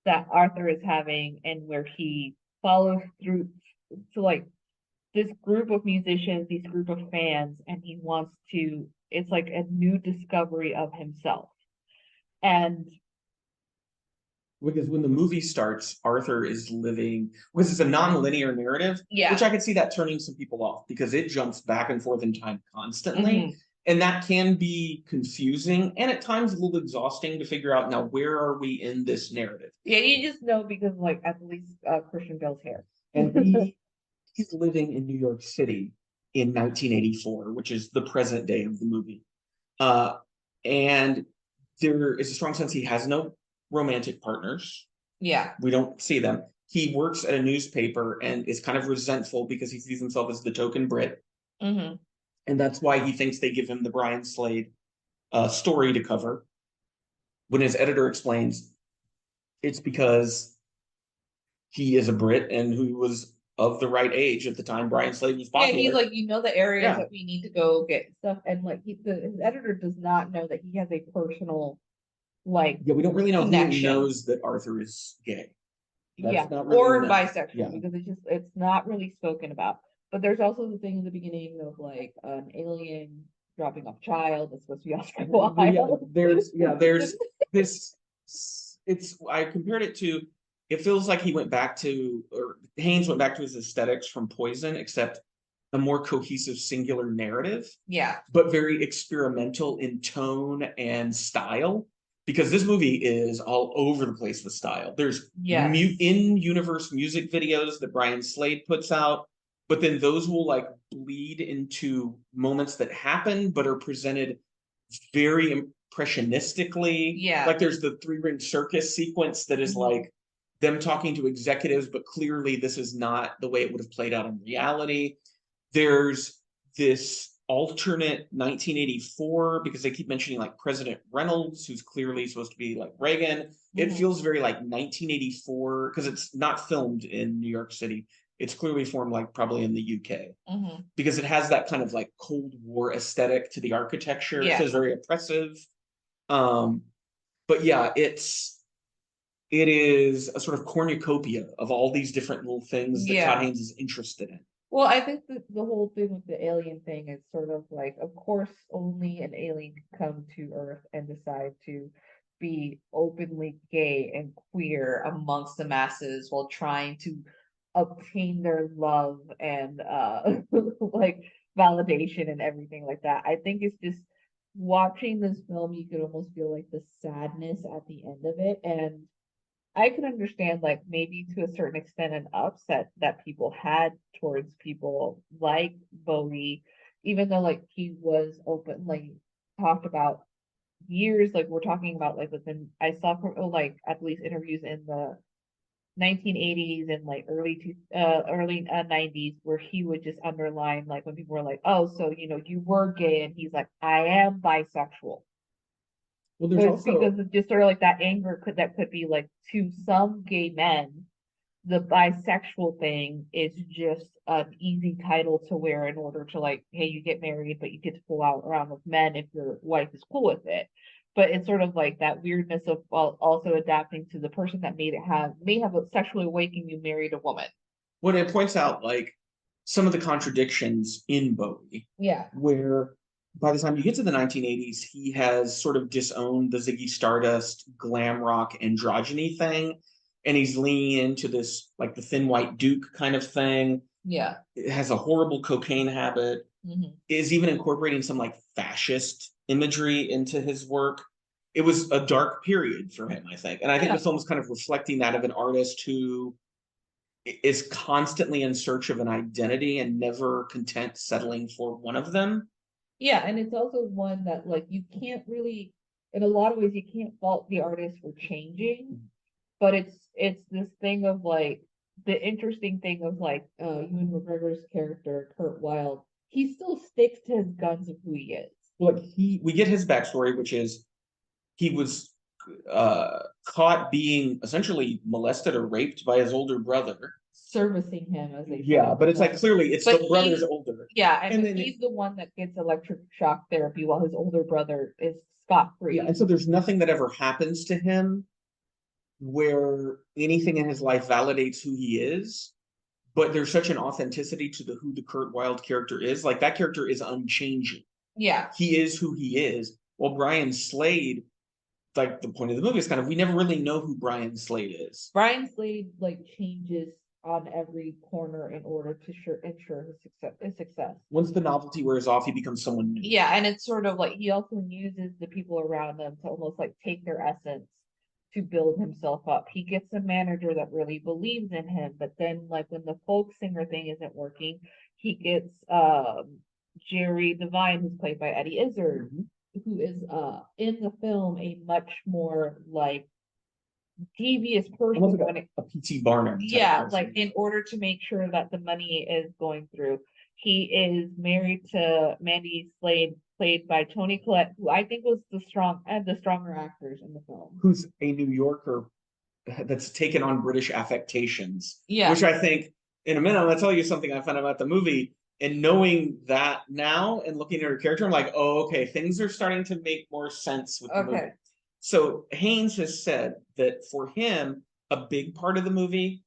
that Arthur is having, and where he follows through to like this group of musicians, these group of fans, and he wants to, it's like a new discovery of himself. And because when the movie starts, Arthur is living, because it's a non-linear narrative, yeah, which I could see that turning some people off because it jumps back and forth in time constantly. Mhm. And that can be confusing and at times a little exhausting to figure out, now where are we in this narrative? Yeah, you just know because like at least Christian Bale's hair. And he's living in New York City in 1984, which is the present day of the movie. And there is a strong sense he has no romantic partners. Yeah. We don't see them. He works at a newspaper and is kind of resentful because he sees himself as the token Brit. Mm-hmm. And that's why he thinks they give him the Brian Slade story to cover. When his editor explains it's because he is a Brit and who was of the right age at the time Brian Slade was popular. Yeah, he's like, the areas that we need to go get stuff, and like his editor does not know that he has a personal, like, we don't really know connection. who knows that Arthur is gay. That's not really or bisexual, because it's not really spoken about. But there's also the thing in the beginning of like an alien dropping off a child that's supposed to be Oscar Wilde. There's this. I compared it to. It feels like he went back to, or Haynes went back to his aesthetics from Poison, except a more cohesive, singular narrative. Yeah. But very experimental in tone and style. Because this movie is all over the place with style. There's in-universe music videos that Brian Slade puts out, but then those will like bleed into moments that happen, but are presented very impressionistically. Yeah. Like there's the three-ring circus sequence that is like them talking to executives, but clearly this is not the way it would have played out in reality. There's this alternate 1984 because they keep mentioning like President Reynolds, who's clearly supposed to be like Reagan. It feels very like 1984 because it's not filmed in New York City. It's clearly formed like probably in the UK because it has that kind of like Cold War aesthetic to the architecture. It feels very oppressive. But yeah, it is a sort of cornucopia of all these different little things that Todd Haynes is interested in. Well, I think that the whole thing with the alien thing is sort of like, of course, only an alien can come to Earth and decide to be openly gay and queer amongst the masses while trying to obtain their love and like validation and everything like that. I think it's just watching this film, you could almost feel like the sadness at the end of it. And I can understand, like, maybe to a certain extent, an upset that people had towards people like Bowie, even though, like, he was openly talked about years, like, we're talking about, like, within, I saw, like, at least interviews in the 1980s and, like, early 90s, where he would just underline, like, when people were like, oh, so, you were gay, and he's like, I am bisexual. Well, there's also because it's just sort of like that anger that could be like to some gay men, the bisexual thing is just an easy title to wear in order to like, hey, you get married, but you get to pull out around with men if your wife is cool with it. But it's sort of like that weirdness of also adapting to the person that may have a sexually awakened you married a woman. When it points out like some of the contradictions in Bowie, where by the time you get to the 1980s, he has sort of disowned the Ziggy Stardust glam rock androgyny thing. And he's leaning into this, like the Thin White Duke kind of thing. Yeah. It has a horrible cocaine habit. Is even incorporating some like fascist imagery into his work. It was a dark period for him, I think. And I think the film is kind of reflecting that of an artist who is constantly in search of an identity and never content settling for one of them. Yeah, and it's also one that like you can't really, in a lot of ways, you can't fault the artist for changing, but it's this thing of like the interesting thing of like Ewan McGregor's character Kurt Wilde, he still sticks to his guns of who he is. Well, we get his backstory, which is he was caught being essentially molested or raped by his older brother. Servicing him as a but it's like clearly it's the brother's older. Yeah, and then he's the one that gets electric shock therapy while his older brother is scot-free. Yeah, and so there's nothing that ever happens to him where anything in his life validates who he is, but there's such an authenticity to who the Kurt Wilde character is. Like that character is unchanging. Yeah. He is who he is. Well, Brian Slade, like the point of the movie is kind of we never really know who Brian Slade is. Brian Slade like changes on every corner in order to ensure his success. Once the novelty wears off, he becomes someone new. Yeah, and it's sort of like he also uses the people around him to almost like take their essence to build himself up. He gets a manager that really believes in him, but then like when the folk singer thing isn't working, he gets Jerry Devine, who's played by Eddie Izzard, who is in the film a much more like devious person. Almost like a P.T. Barnum. Yeah, like in order to make sure that the money is going through. He is married to Mandy Slade, played by Toni Collette, who I think was the stronger actors in the film. Who's a New Yorker that's taken on British affectations. Yeah. Which I think, in a minute, I'm going to tell you something I found about the movie. And knowing that now and looking at her character, I'm like, oh, okay, things are starting to make more sense with the movie. So Haynes has said that for him, a big part of the movie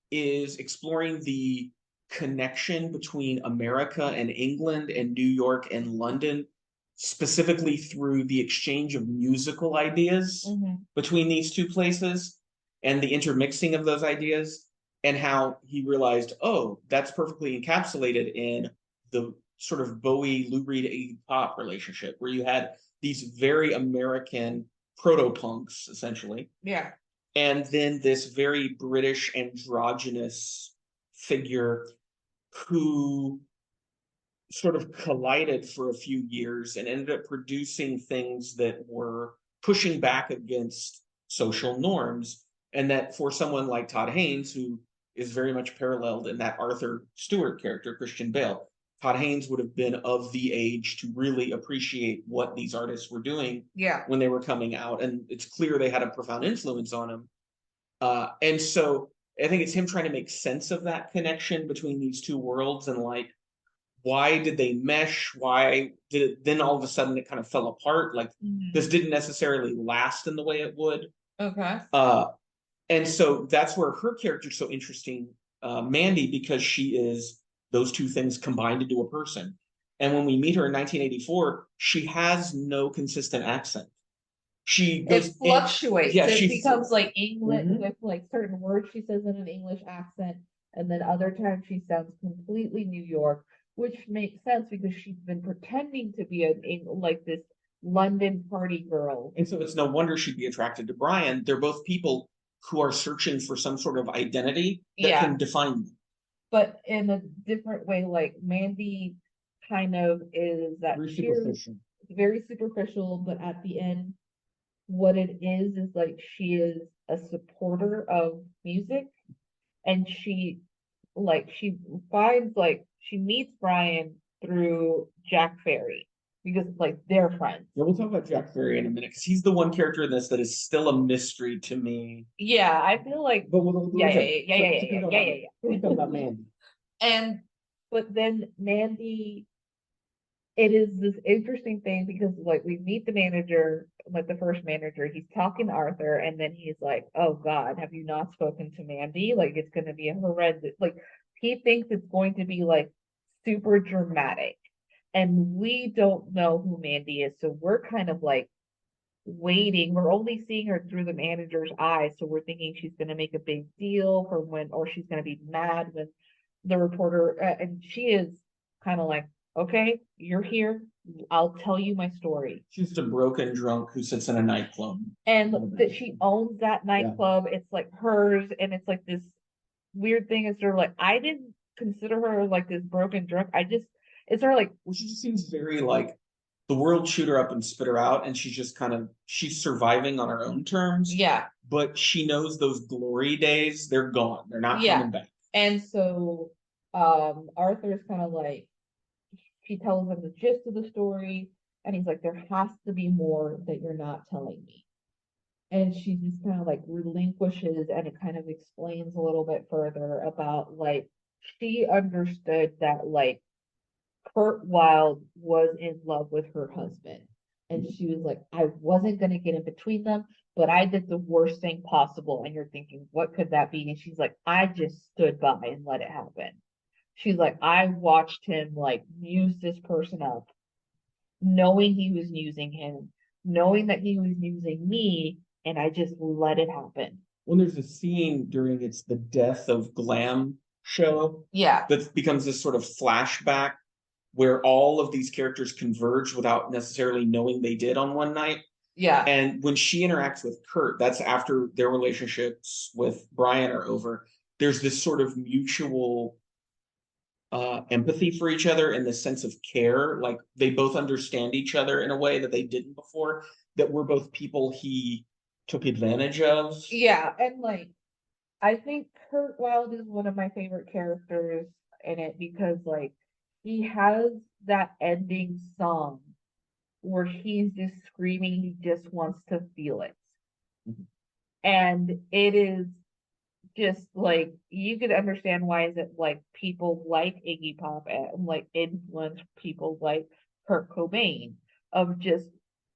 is exploring the connection between America and England and New York and London, specifically through the exchange of musical ideas between these two places and the intermixing of those ideas, and how he realized, oh, that's perfectly encapsulated in the sort of Bowie, Lou Reed, Iggy Pop relationship, where you had these very American proto-punks, essentially. Yeah. And then this very British androgynous figure who sort of collided for a few years and ended up producing things that were pushing back against social norms. And that for someone like Todd Haynes, who is very much paralleled in that Arthur Stewart character, Christian Bale, Todd Haynes would have been of the age to really appreciate what these artists were doing when they were coming out. And it's clear they had a profound influence on him. And so I think it's him trying to make sense of that connection between these two worlds and like, why did they mesh? Why did it then all of a sudden it kind of fell apart? Like this didn't necessarily last in the way it would. Okay. And so that's where her character is so interesting, Mandy, because she is those two things combined into a person. And when we meet her in 1984, she has no consistent accent. It fluctuates. It becomes like English with like certain words she says in an English accent, and then other times she sounds completely New York, which makes sense because she's been pretending to be like this London party girl. And so it's no wonder she'd be attracted to Brian. They're both people who are searching for some sort of identity that can define them. But in a different way, like Mandy kind of is that very superficial, but at the end, what it is like she is a supporter of music, and she finds like she meets Brian through Jack Ferry because like they're friends. Yeah, we'll talk about Jack Ferry in a minute because he's the one character in this that is still a mystery to me. Yeah, I feel like We'll talk about Mandy. But then Mandy, it is this interesting thing because like we meet the manager, like the first manager, he's talking to Arthur, and then he's like, oh God, have you not spoken to Mandy? Like it's gonna be a horrendous, like he thinks it's going to be like super dramatic. And we don't know who Mandy is, so we're kind of like waiting. We're only seeing her through the manager's eyes, so we're thinking she's gonna make a big deal for or she's gonna be mad when the reporter, and she is kind of like, okay, you're here. I'll tell you my story. She's just a broken drunk who sits in a nightclub. And that she owns that nightclub. Yeah. It's like hers. And it's like this weird thing. It's sort of like, I didn't consider her like this broken drunk. It's sort of like. Well, she just seems very like the world chewed her up and spit her out. And she's just she's surviving on her own terms. Yeah. But she knows those glory days, they're gone. They're not coming back. And so Arthur's kind of like, she tells him the gist of the story, and he's like, there has to be more that you're not telling me. And she just kind of like relinquishes, and it kind of explains a little bit further about like, she understood that like Kurt Wilde was in love with her husband. And she was like, I wasn't going to get in between them, but I did the worst thing possible. And you're thinking, what could that be? And she's like, I just stood by and let it happen. She's like, I watched him like use this person up, knowing he was using him, knowing that he was using me, and I just let it happen. When there's a scene during it's the death of Glam show Yeah. that becomes this sort of flashback where all of these characters converge without necessarily knowing they did on one night. Yeah. And when she interacts with Kurt, that's after their relationships with Brian are over. There's this sort of mutual empathy for each other and this sense of care. Like they both understand each other in a way that they didn't before, that we're both people he took advantage of. Yeah. And like, I think Kurt Wilde is one of my favorite characters in it because like he has that ending song where he's just screaming, he just wants to feel it. Mhm. And it is just like you could understand why is it like people like Iggy Pop and like influence people like Kurt Cobain of just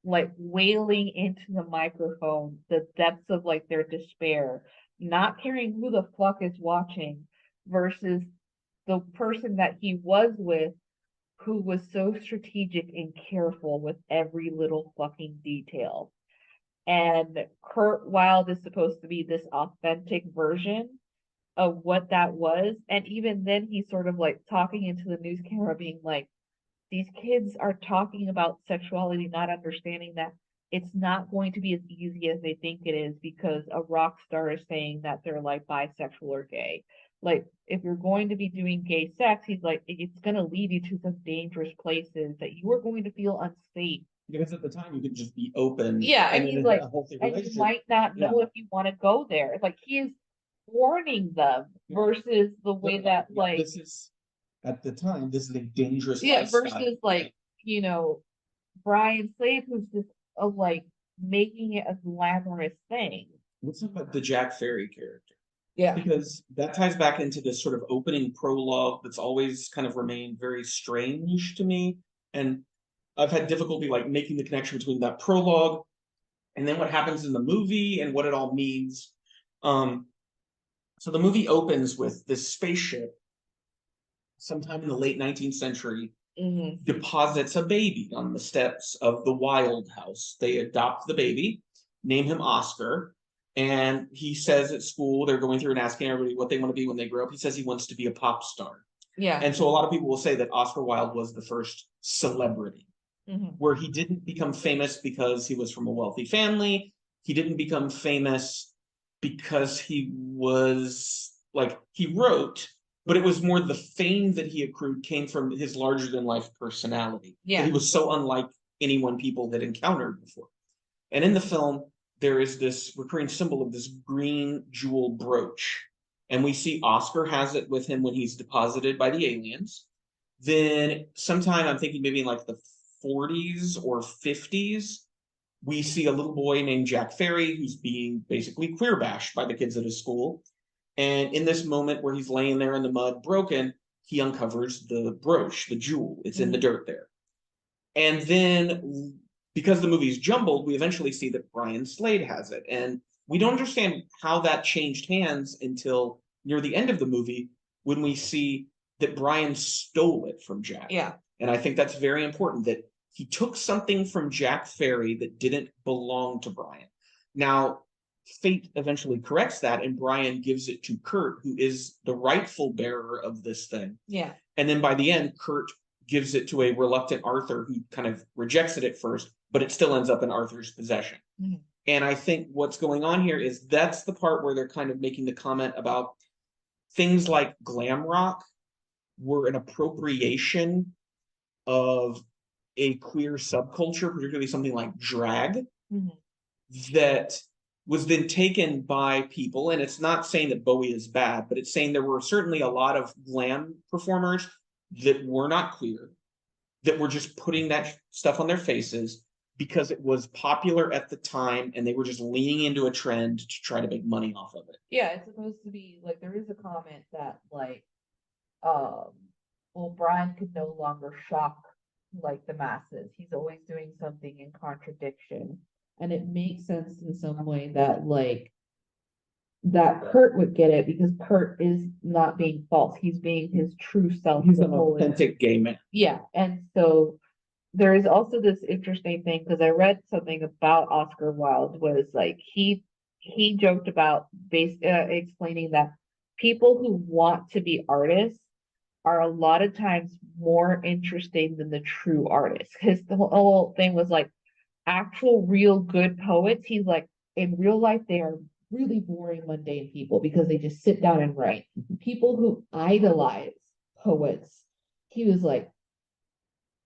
like wailing into the microphone the depths of like their despair, not caring who the fuck is watching, versus the person that he was with who was so strategic and careful with every little fucking detail. And Kurt Wilde is supposed to be this authentic version of what that was. And even then, he's sort of like talking into the news camera, being like, these kids are talking about sexuality, not understanding that it's not going to be as easy as they think it is because a rock star is saying that they're like bisexual or gay. Like, if you're going to be doing gay sex, he's like, it's going to lead you to some dangerous places that you are going to feel unsafe. Because at the time you could just be open. Yeah, and he's like, a healthy and you relationship. might not know Yeah. if you want to go there. Like, he is warning them versus the way that, like, this is at the time, this is a dangerous versus lifestyle. like, you know, Brian Slade, who's just like making it a glamorous thing. Let's talk about the Jack Ferry character. Yeah. Because that ties back into this sort of opening prologue that's always kind of remained very strange to me. And I've had difficulty like making the connection between that prologue and then what happens in the movie and what it all means. So the movie opens with this spaceship sometime in the late 19th century deposits a baby on the steps of the Wilde house. They adopt the baby, name him Oscar, and he says at school, they're going through and asking everybody what they want to be when they grow up. He says he wants to be a pop star. Yeah. And so a lot of people will say that Oscar Wilde was the first celebrity, where he didn't become famous because he was from a wealthy family. He didn't become famous because he was like, he wrote, but it was more the fame that he accrued came from his larger than life personality. Yeah. He was so unlike anyone people had encountered before. And in the film, there is this recurring symbol of this green jewel brooch. And we see Oscar has it with him when he's deposited by the aliens. Then sometime, I'm thinking maybe in like the 40s or 50s, we see a little boy named Jack Ferry who's being basically queer bashed by the kids at his school. And in this moment where he's laying there in the mud broken, he uncovers the brooch, the jewel. It's in the dirt there. And then because the movie's jumbled, we eventually see that Brian Slade has it. And we don't understand how that changed hands until near the end of the movie when we see that Brian stole it from Jack. Yeah. And I think that's very important that he took something from Jack Ferry that didn't belong to Brian. Now, fate eventually corrects that, and Brian gives it to Kurt, who is the rightful bearer of this thing. Yeah. And then by the end, Kurt gives it to a reluctant Arthur who kind of rejects it at first, but it still ends up in Arthur's possession. And I think what's going on here is that's the part where they're kind of making the comment about things like glam rock were an appropriation of a queer subculture, particularly something like drag, that was then taken by people. And it's not saying that Bowie is bad, but it's saying there were certainly a lot of glam performers that were not queer, that were just putting that stuff on their faces because it was popular at the time and they were just leaning into a trend to try to make money off of it. Yeah, it's supposed to be like there is a comment that like well, Brian could no longer shock like the masses. He's always doing something in contradiction And it makes sense in some way that like that Kurt would get it because Kurt is not being false. He's being his true self. He's an authentic gay man. Yeah. And so there is also this interesting thing because I read something about Oscar Wilde was like he joked about explaining that people who want to be artists are a lot of times more interesting than the true artists. His the whole thing was like actual real good poets. He's like in real life they are really boring mundane people because they just sit down and write. People who idolize poets, he was like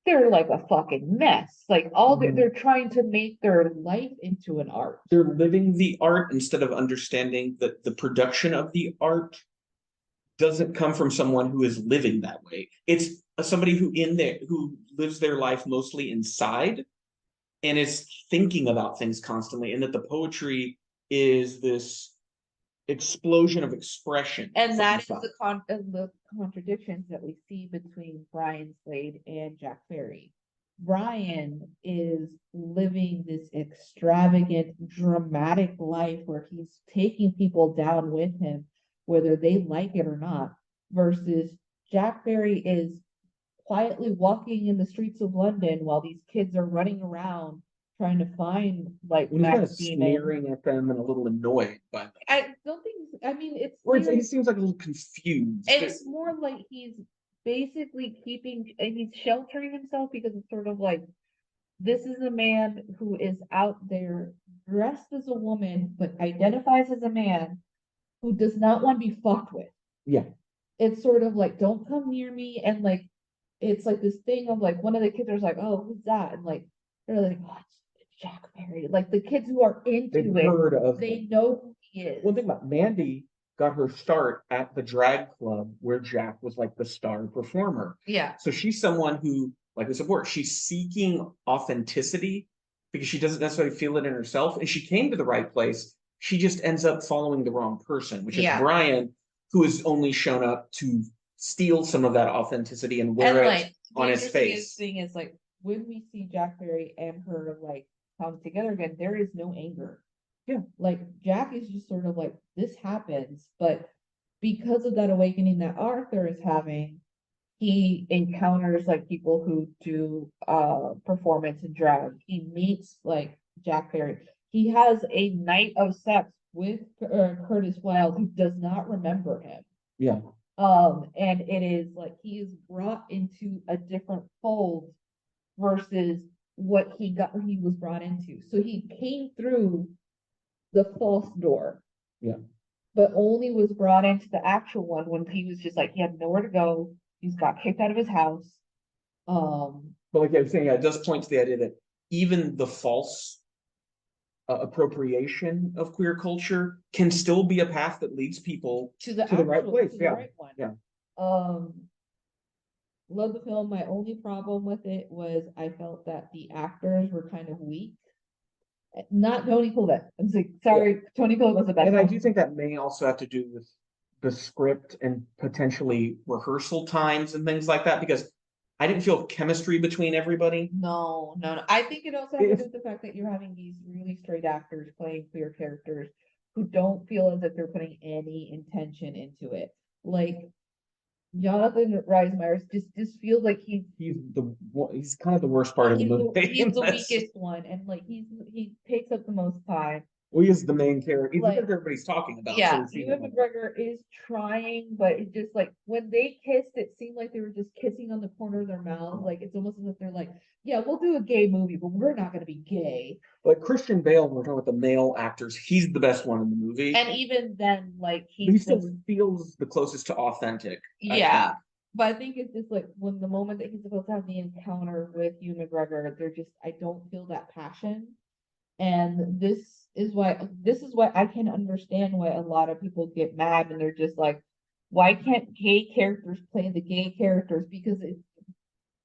they're like a fucking mess. Like all they're trying to make their life into an art. They're living the art instead of understanding that the production of the art doesn't come from someone who is living that way. It's somebody who lives their life mostly inside and is thinking about things constantly, and that the poetry is this explosion of expression. And that is the contradictions that we see between Brian Slade and Jack Barry. Brian is living this extravagant, dramatic life where he's taking people down with him, whether they like it or not, versus Jack Barry is quietly walking in the streets of London while these kids are running around trying to find like He's kind of Maxine. sneering at them and a little annoyed by them. I don't think. I mean, he seems like a little confused. It's more like he's basically he's sheltering himself because it's sort of like this is a man who is out there dressed as a woman but identifies as a man who does not want to be fucked with. Yeah. It's sort of like don't come near me, and like it's like this thing of like one of the kids are like, oh, who's that? And like they're like, oh, it's Jack Barry. Like the kids who are into They've it, heard of they him. know who he is. One thing about Mandy got her start at the drag club where Jack was like the star performer. Yeah. So she's someone who, like I said before, she's seeking authenticity because she doesn't necessarily feel it in herself. And she came to the right place. She just ends up following the wrong person, which is Brian, who has only shown up to steal some of that authenticity and wear it on his face. The thing is, like, when we see Jack Barry and her like come together again, there is no anger. Yeah. Like Jack is just sort of like, this happens, but because of that awakening that Arthur is having, he encounters like people who do performance and drag. He meets like Jack Barry. He has a night of sex with Curtis Wilde, who does not remember him. Yeah. And it is like he is brought into a different fold versus what he was brought into. So he came through the false door. Yeah. But only was brought into the actual one when he was just like he had nowhere to go. He's got kicked out of his house. But like I was saying, it does point to the idea that even the false appropriation of queer culture can still be a path that leads people to the right place. The right one. Yeah. Love the film. My only problem with it was I felt that the actors were kind of weak. Not Tony Collette. I'm sorry, yeah. Tony Collette was the best. And I do think that may also have to do with the script and potentially rehearsal times and things like that, because I didn't feel chemistry between everybody. No. I think it also has to do with the fact that you're having these really straight actors playing queer characters who don't feel as if they're putting any intention into it. Like Jonathan Rhys Meyers just feels like he's kind of the worst part of the movie. He's the weakest one, and like he takes up the most time. Well, he is the main character. He's what everybody's talking about. Yeah, Ewan McGregor is trying, but it just like when they kissed, it seemed like they were just kissing on the corner of their mouth. Like it's almost as if they're like, yeah, we'll do a gay movie, but we're not going to be gay. Like Christian Bale, we're talking about the male actors. He's the best one in the movie, and even then, like he still feels the closest to authentic. Yeah. But I think it's just like when the moment that he's supposed to have the encounter with Ewan McGregor, I don't feel that passion. And this is why I can understand why a lot of people get mad and they're just like, why can't gay characters play the gay characters? Because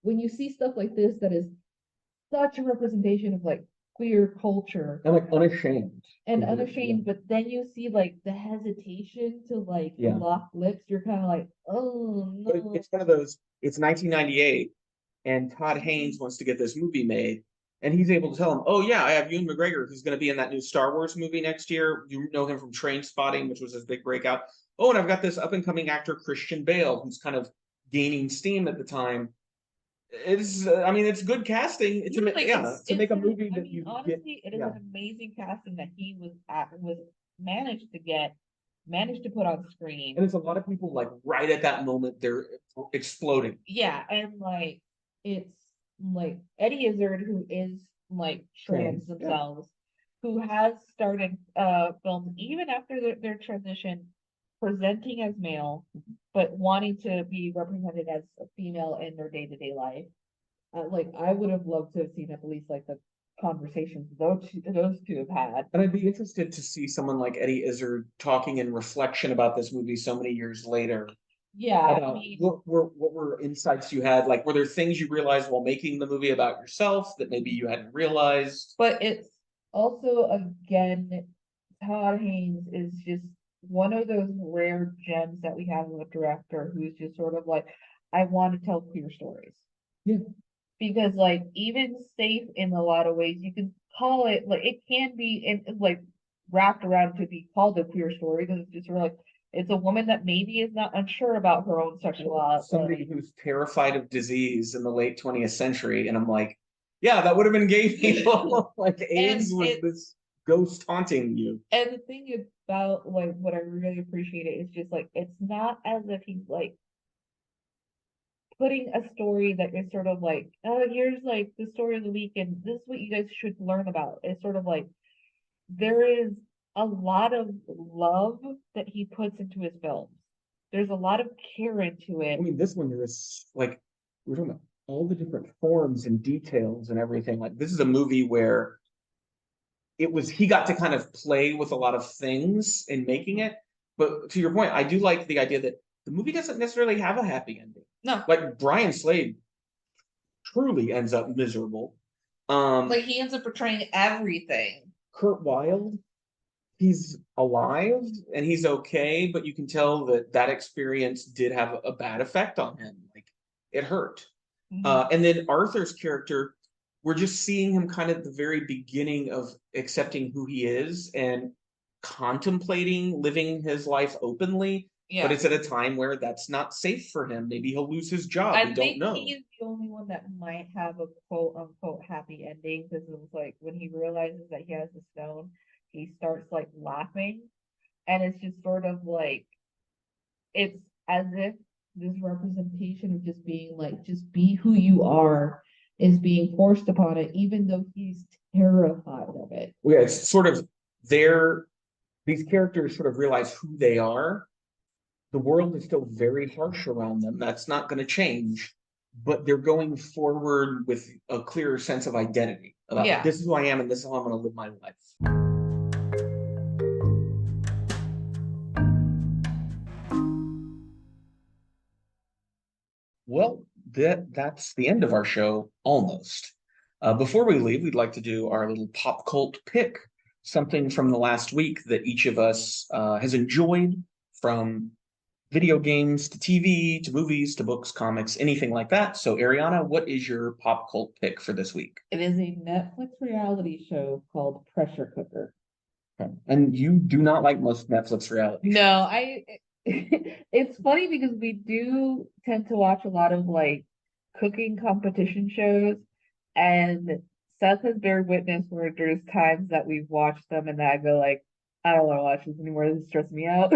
when you see stuff like this that is such a representation of like queer culture and like unashamed, but then you see like the hesitation to like lock lips, you're kind of like, oh no. But it's one of those, it's 1998 and Todd Haynes wants to get this movie made, And he's able to tell him, oh yeah, I have Ewan McGregor, who's going to be in that new Star Wars movie next year. You know him from Train Spotting, which was his big breakout. Oh, and I've got this up and coming actor, Christian Bale, who's kind of gaining steam at the time. It's, I mean, it's good casting. It's to make a movie that you honestly, it is an amazing casting that he was managed to put on screen. And it's a lot of people like right at that moment they're exploding. Yeah, and like it's like Eddie Izzard, who is like trans themselves, who has started films even after their transition, presenting as male, but wanting to be represented as a female in their day-to-day life. Like I would have loved to have seen at least like the conversations those two have had. And I'd be interested to see someone like Eddie Izzard talking in reflection about this movie so many years later. Yeah, about what were insights you had? Like, were there things you realized while making the movie about yourself that maybe you hadn't realized? But it's also, again, Todd Haynes is just one of those rare gems that we have of a director who's just sort of like, I want to tell queer stories. Yeah. Because like even Safe in a lot of ways, you can call it like it can be in like wrapped around to be called a queer story because it's just sort of like it's a woman that maybe is not unsure about her own sexuality. Somebody who's terrified of disease in the late 20th century. And I'm like, yeah, that would have been gay people. Like AIDS was this ghost haunting you. And the thing about like what I really appreciate it is just like it's not as if he's like putting a story that is sort of like, oh, here's like the story of the week and this is what you guys should learn about. It's sort of like there is a lot of love that he puts into his films. There's a lot of care into it. I mean, this one, there is like, we're talking about all the different forms and details and everything. Like, this is a movie where he got to kind of play with a lot of things in making it. But to your point, I do like the idea that the movie doesn't necessarily have a happy ending. No. Like, Brian Slade truly ends up miserable. Like, he ends up portraying everything. Kurt Wilde, he's alive and he's okay, but you can tell that experience did have a bad effect on him. Like, it hurt. And then Arthur's character, we're just seeing him kind of at the very beginning of accepting who he is and contemplating living his life openly. Yeah. But it's at a time where that's not safe for him. Maybe he'll lose his job. We don't know. He is the only one that might have a quote unquote happy ending because it was like when he realizes that he has the stone, he starts like laughing. And it's just sort of like it's as if this representation of just being like, just be who you are is being forced upon it, even though he's terrified of it. Yeah, it's sort of these characters sort of realize who they are. The world is still very harsh around them. That's not going to change, but they're going forward with a clearer sense of identity about this is who I am and this is how I'm going to live my life. Well, that's the end of our show, almost. Before we leave, we'd like to do our little pop cult pick, something from the last week that each of us has enjoyed, from video games to TV to movies to books, comics, anything like that. So, Ariana, what is your pop cult pick for this week? It is a Netflix reality show called Pressure Cooker. Okay. And you do not like most Netflix reality shows. No, it's funny because we do tend to watch a lot of like cooking competition shows, and Seth has bear witness where there's times that we've watched them and that I go like, I don't want to watch this anymore. This stresses me out.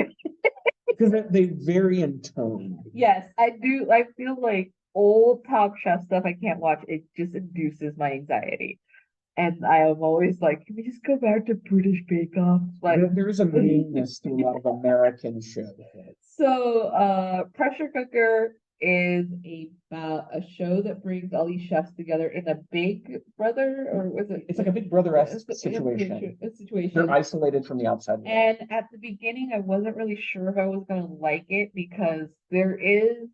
Because they vary in tone. Yes, I do. I feel like old Top Chef stuff I can't watch. It just induces my anxiety. And I am always like, can we just go back to British Bake Off? Like, there's a meanness to a lot of American shows. So, Pressure Cooker is about a show that brings all these chefs together in a Big Brother, or was it? It's like a Big Brother-esque situation. They're isolated from the outside world. And at the beginning, I wasn't really sure if I was going to like it because there is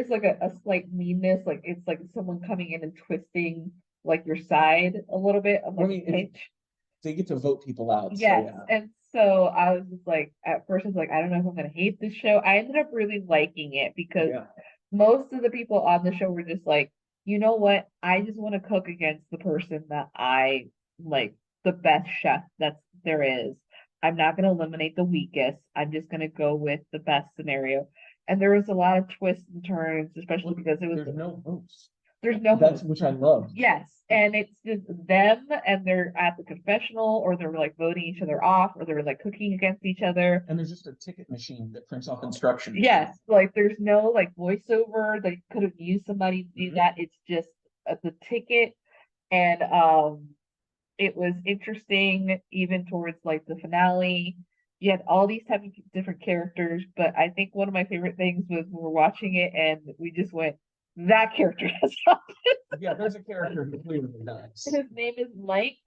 like a slight meanness, like it's like someone coming in and twisting like your side a little bit of like pitch. They get to vote people out. Yes, so, and so I was just like, at first I was like, I don't know if I'm gonna hate this show. I ended up really liking it because most of the people on the show were just like, you know what? I just want to cook against the person that I like, the best chef that there is. I'm not going to eliminate the weakest. I'm just going to go with the best scenario. And there was a lot of twists and turns, especially because it was There's no host. there's no That's host. which I love. Yes, and it's just them and they're at the confessional, or they're like voting each other off, or they're like cooking against each other. And there's just a ticket machine that prints off instructions. Yes, like there's no like voiceover. They could have used somebody to do that. It's just the ticket, and it was interesting even towards like the finale. You had all these type of different characters, but I think one of my favorite things was we were watching it and we just went, that character has something. Yeah, there's a character who clearly does. His name is Mike,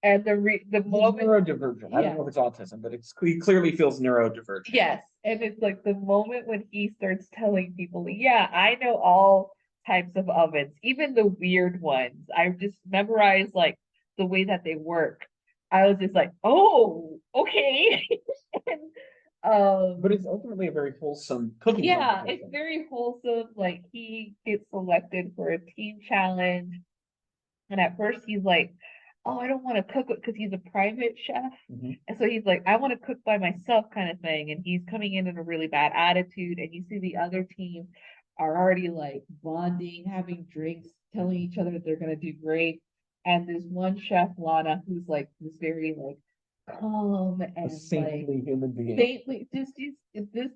and the He's moment, neurodivergent. I Yeah. don't know if it's autism, but He clearly feels neurodivergent. yes, and it's like the moment when he starts telling people, yeah, I know all types of ovens, even the weird ones. I just memorized like the way that they work. I was just like, oh, okay. and but it's ultimately a very wholesome cooking yeah, competition. it's very wholesome. Like he gets selected for a team challenge. And at first he's like, oh, I don't want to cook because he's a private chef. Mhm. And so he's like, I want to cook by myself kind of thing. And he's coming in a really bad attitude. And you see the other team are already like bonding, having drinks, telling each other that they're going to do great. And there's one chef, Lana, who's like this very like calm A and saintly human being. saintly, this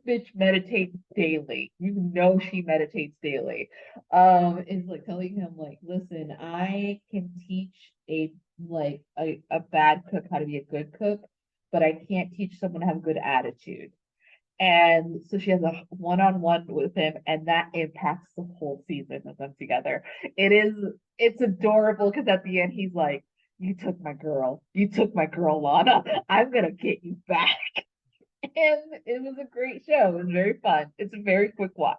bitch meditates daily. You know she meditates daily. Is like telling him like, listen, I can teach a bad cook how to be a good cook, but I can't teach someone to have a good attitude. And so she has a one-on-one with him, and that impacts the whole season of them together. It's adorable because at the end he's like, you took my girl, Lana. I'm gonna get you back. And it was a great show. It was very fun. It's a very quick watch.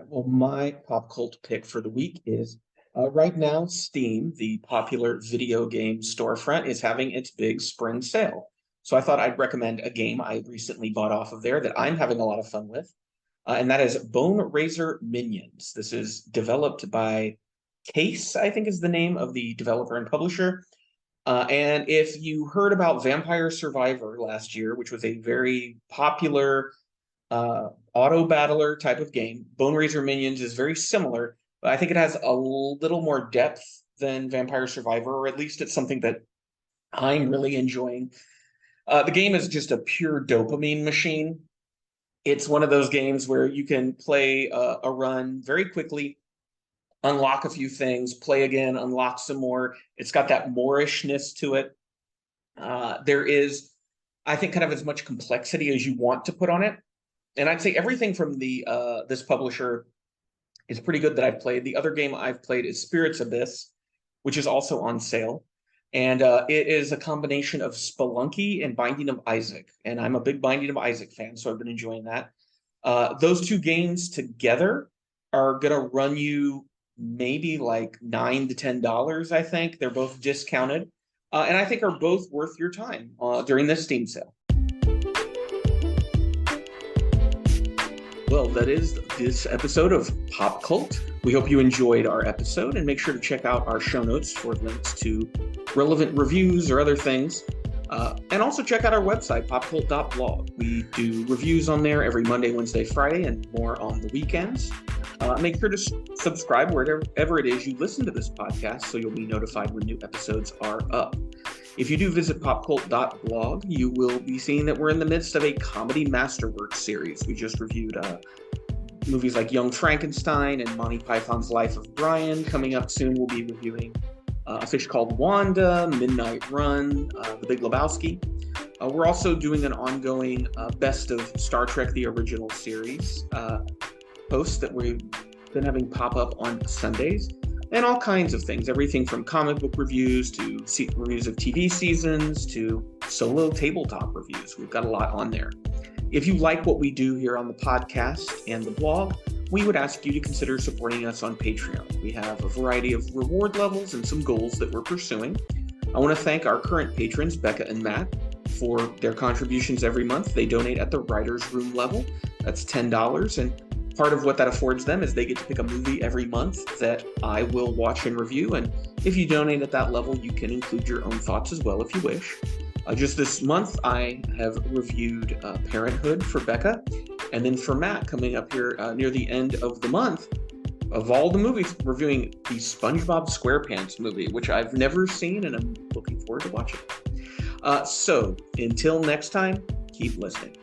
Well, my pop cult pick for the week is right now, Steam, the popular video game storefront, is having its big spring sale. So I thought I'd recommend a game I recently bought off of there that I'm having a lot of fun with, and that is Bone Razor Minions. This is developed by Case, I think is the name of the developer and publisher. And if you heard about Vampire Survivor last year, which was a very popular auto battler type of game, Bone Razor Minions is very similar, but I think it has a little more depth than Vampire Survivor, or at least it's something that I'm really enjoying. The game is just a pure dopamine machine. It's one of those games where you can play a run very quickly, unlock a few things, play again, unlock some more. It's got that Moorishness to it. There is, I think, kind of as much complexity as you want to put on it. And I'd say everything from the this publisher is pretty good that I've played. The other game I've played is Spirits Abyss, which is also on sale. And it is a combination of Spelunky and Binding of Isaac. And I'm a big Binding of Isaac fan, so I've been enjoying that. Those two games together are going to run you maybe like $9 to $10, I think. They're both discounted. And I think are both worth your time during this Steam sale. Well, that is this episode of Pop Cult. We hope you enjoyed our episode, and make sure to check out our show notes for links to relevant reviews or other things. And also check out our website, popcult.blog. We do reviews on there every Monday, Wednesday, Friday, and more on the weekends. Make sure to subscribe wherever it is you listen to this podcast so you'll be notified when new episodes are up. If you do visit popcult.blog, you will be seeing that we're in the midst of a comedy masterwork series. We just reviewed movies like Young Frankenstein and Monty Python's Life of Brian. Coming up soon, we'll be reviewing A Fish Called Wanda, Midnight Run, The Big Lebowski. We're also doing an ongoing Best of Star Trek, the original series post that we've been having pop up on Sundays. And all kinds of things, everything from comic book reviews to reviews of TV seasons to solo tabletop reviews. We've got a lot on there. If you like what we do here on the podcast and the blog, we would ask you to consider supporting us on Patreon. We have a variety of reward levels and some goals that we're pursuing. I want to thank our current patrons, Becca and Matt, for their contributions every month. They donate at the Writer's Room level. That's $10. And Part of what that affords them is they get to pick a movie every month that I will watch and review. And if you donate at that level, you can include your own thoughts as well if you wish. Just this month, I have reviewed Parenthood for Becca. And then for Matt, coming up here near the end of the month, of all the movies, reviewing the SpongeBob SquarePants movie, which I've never seen, and I'm looking forward to watching. So until next time, keep listening.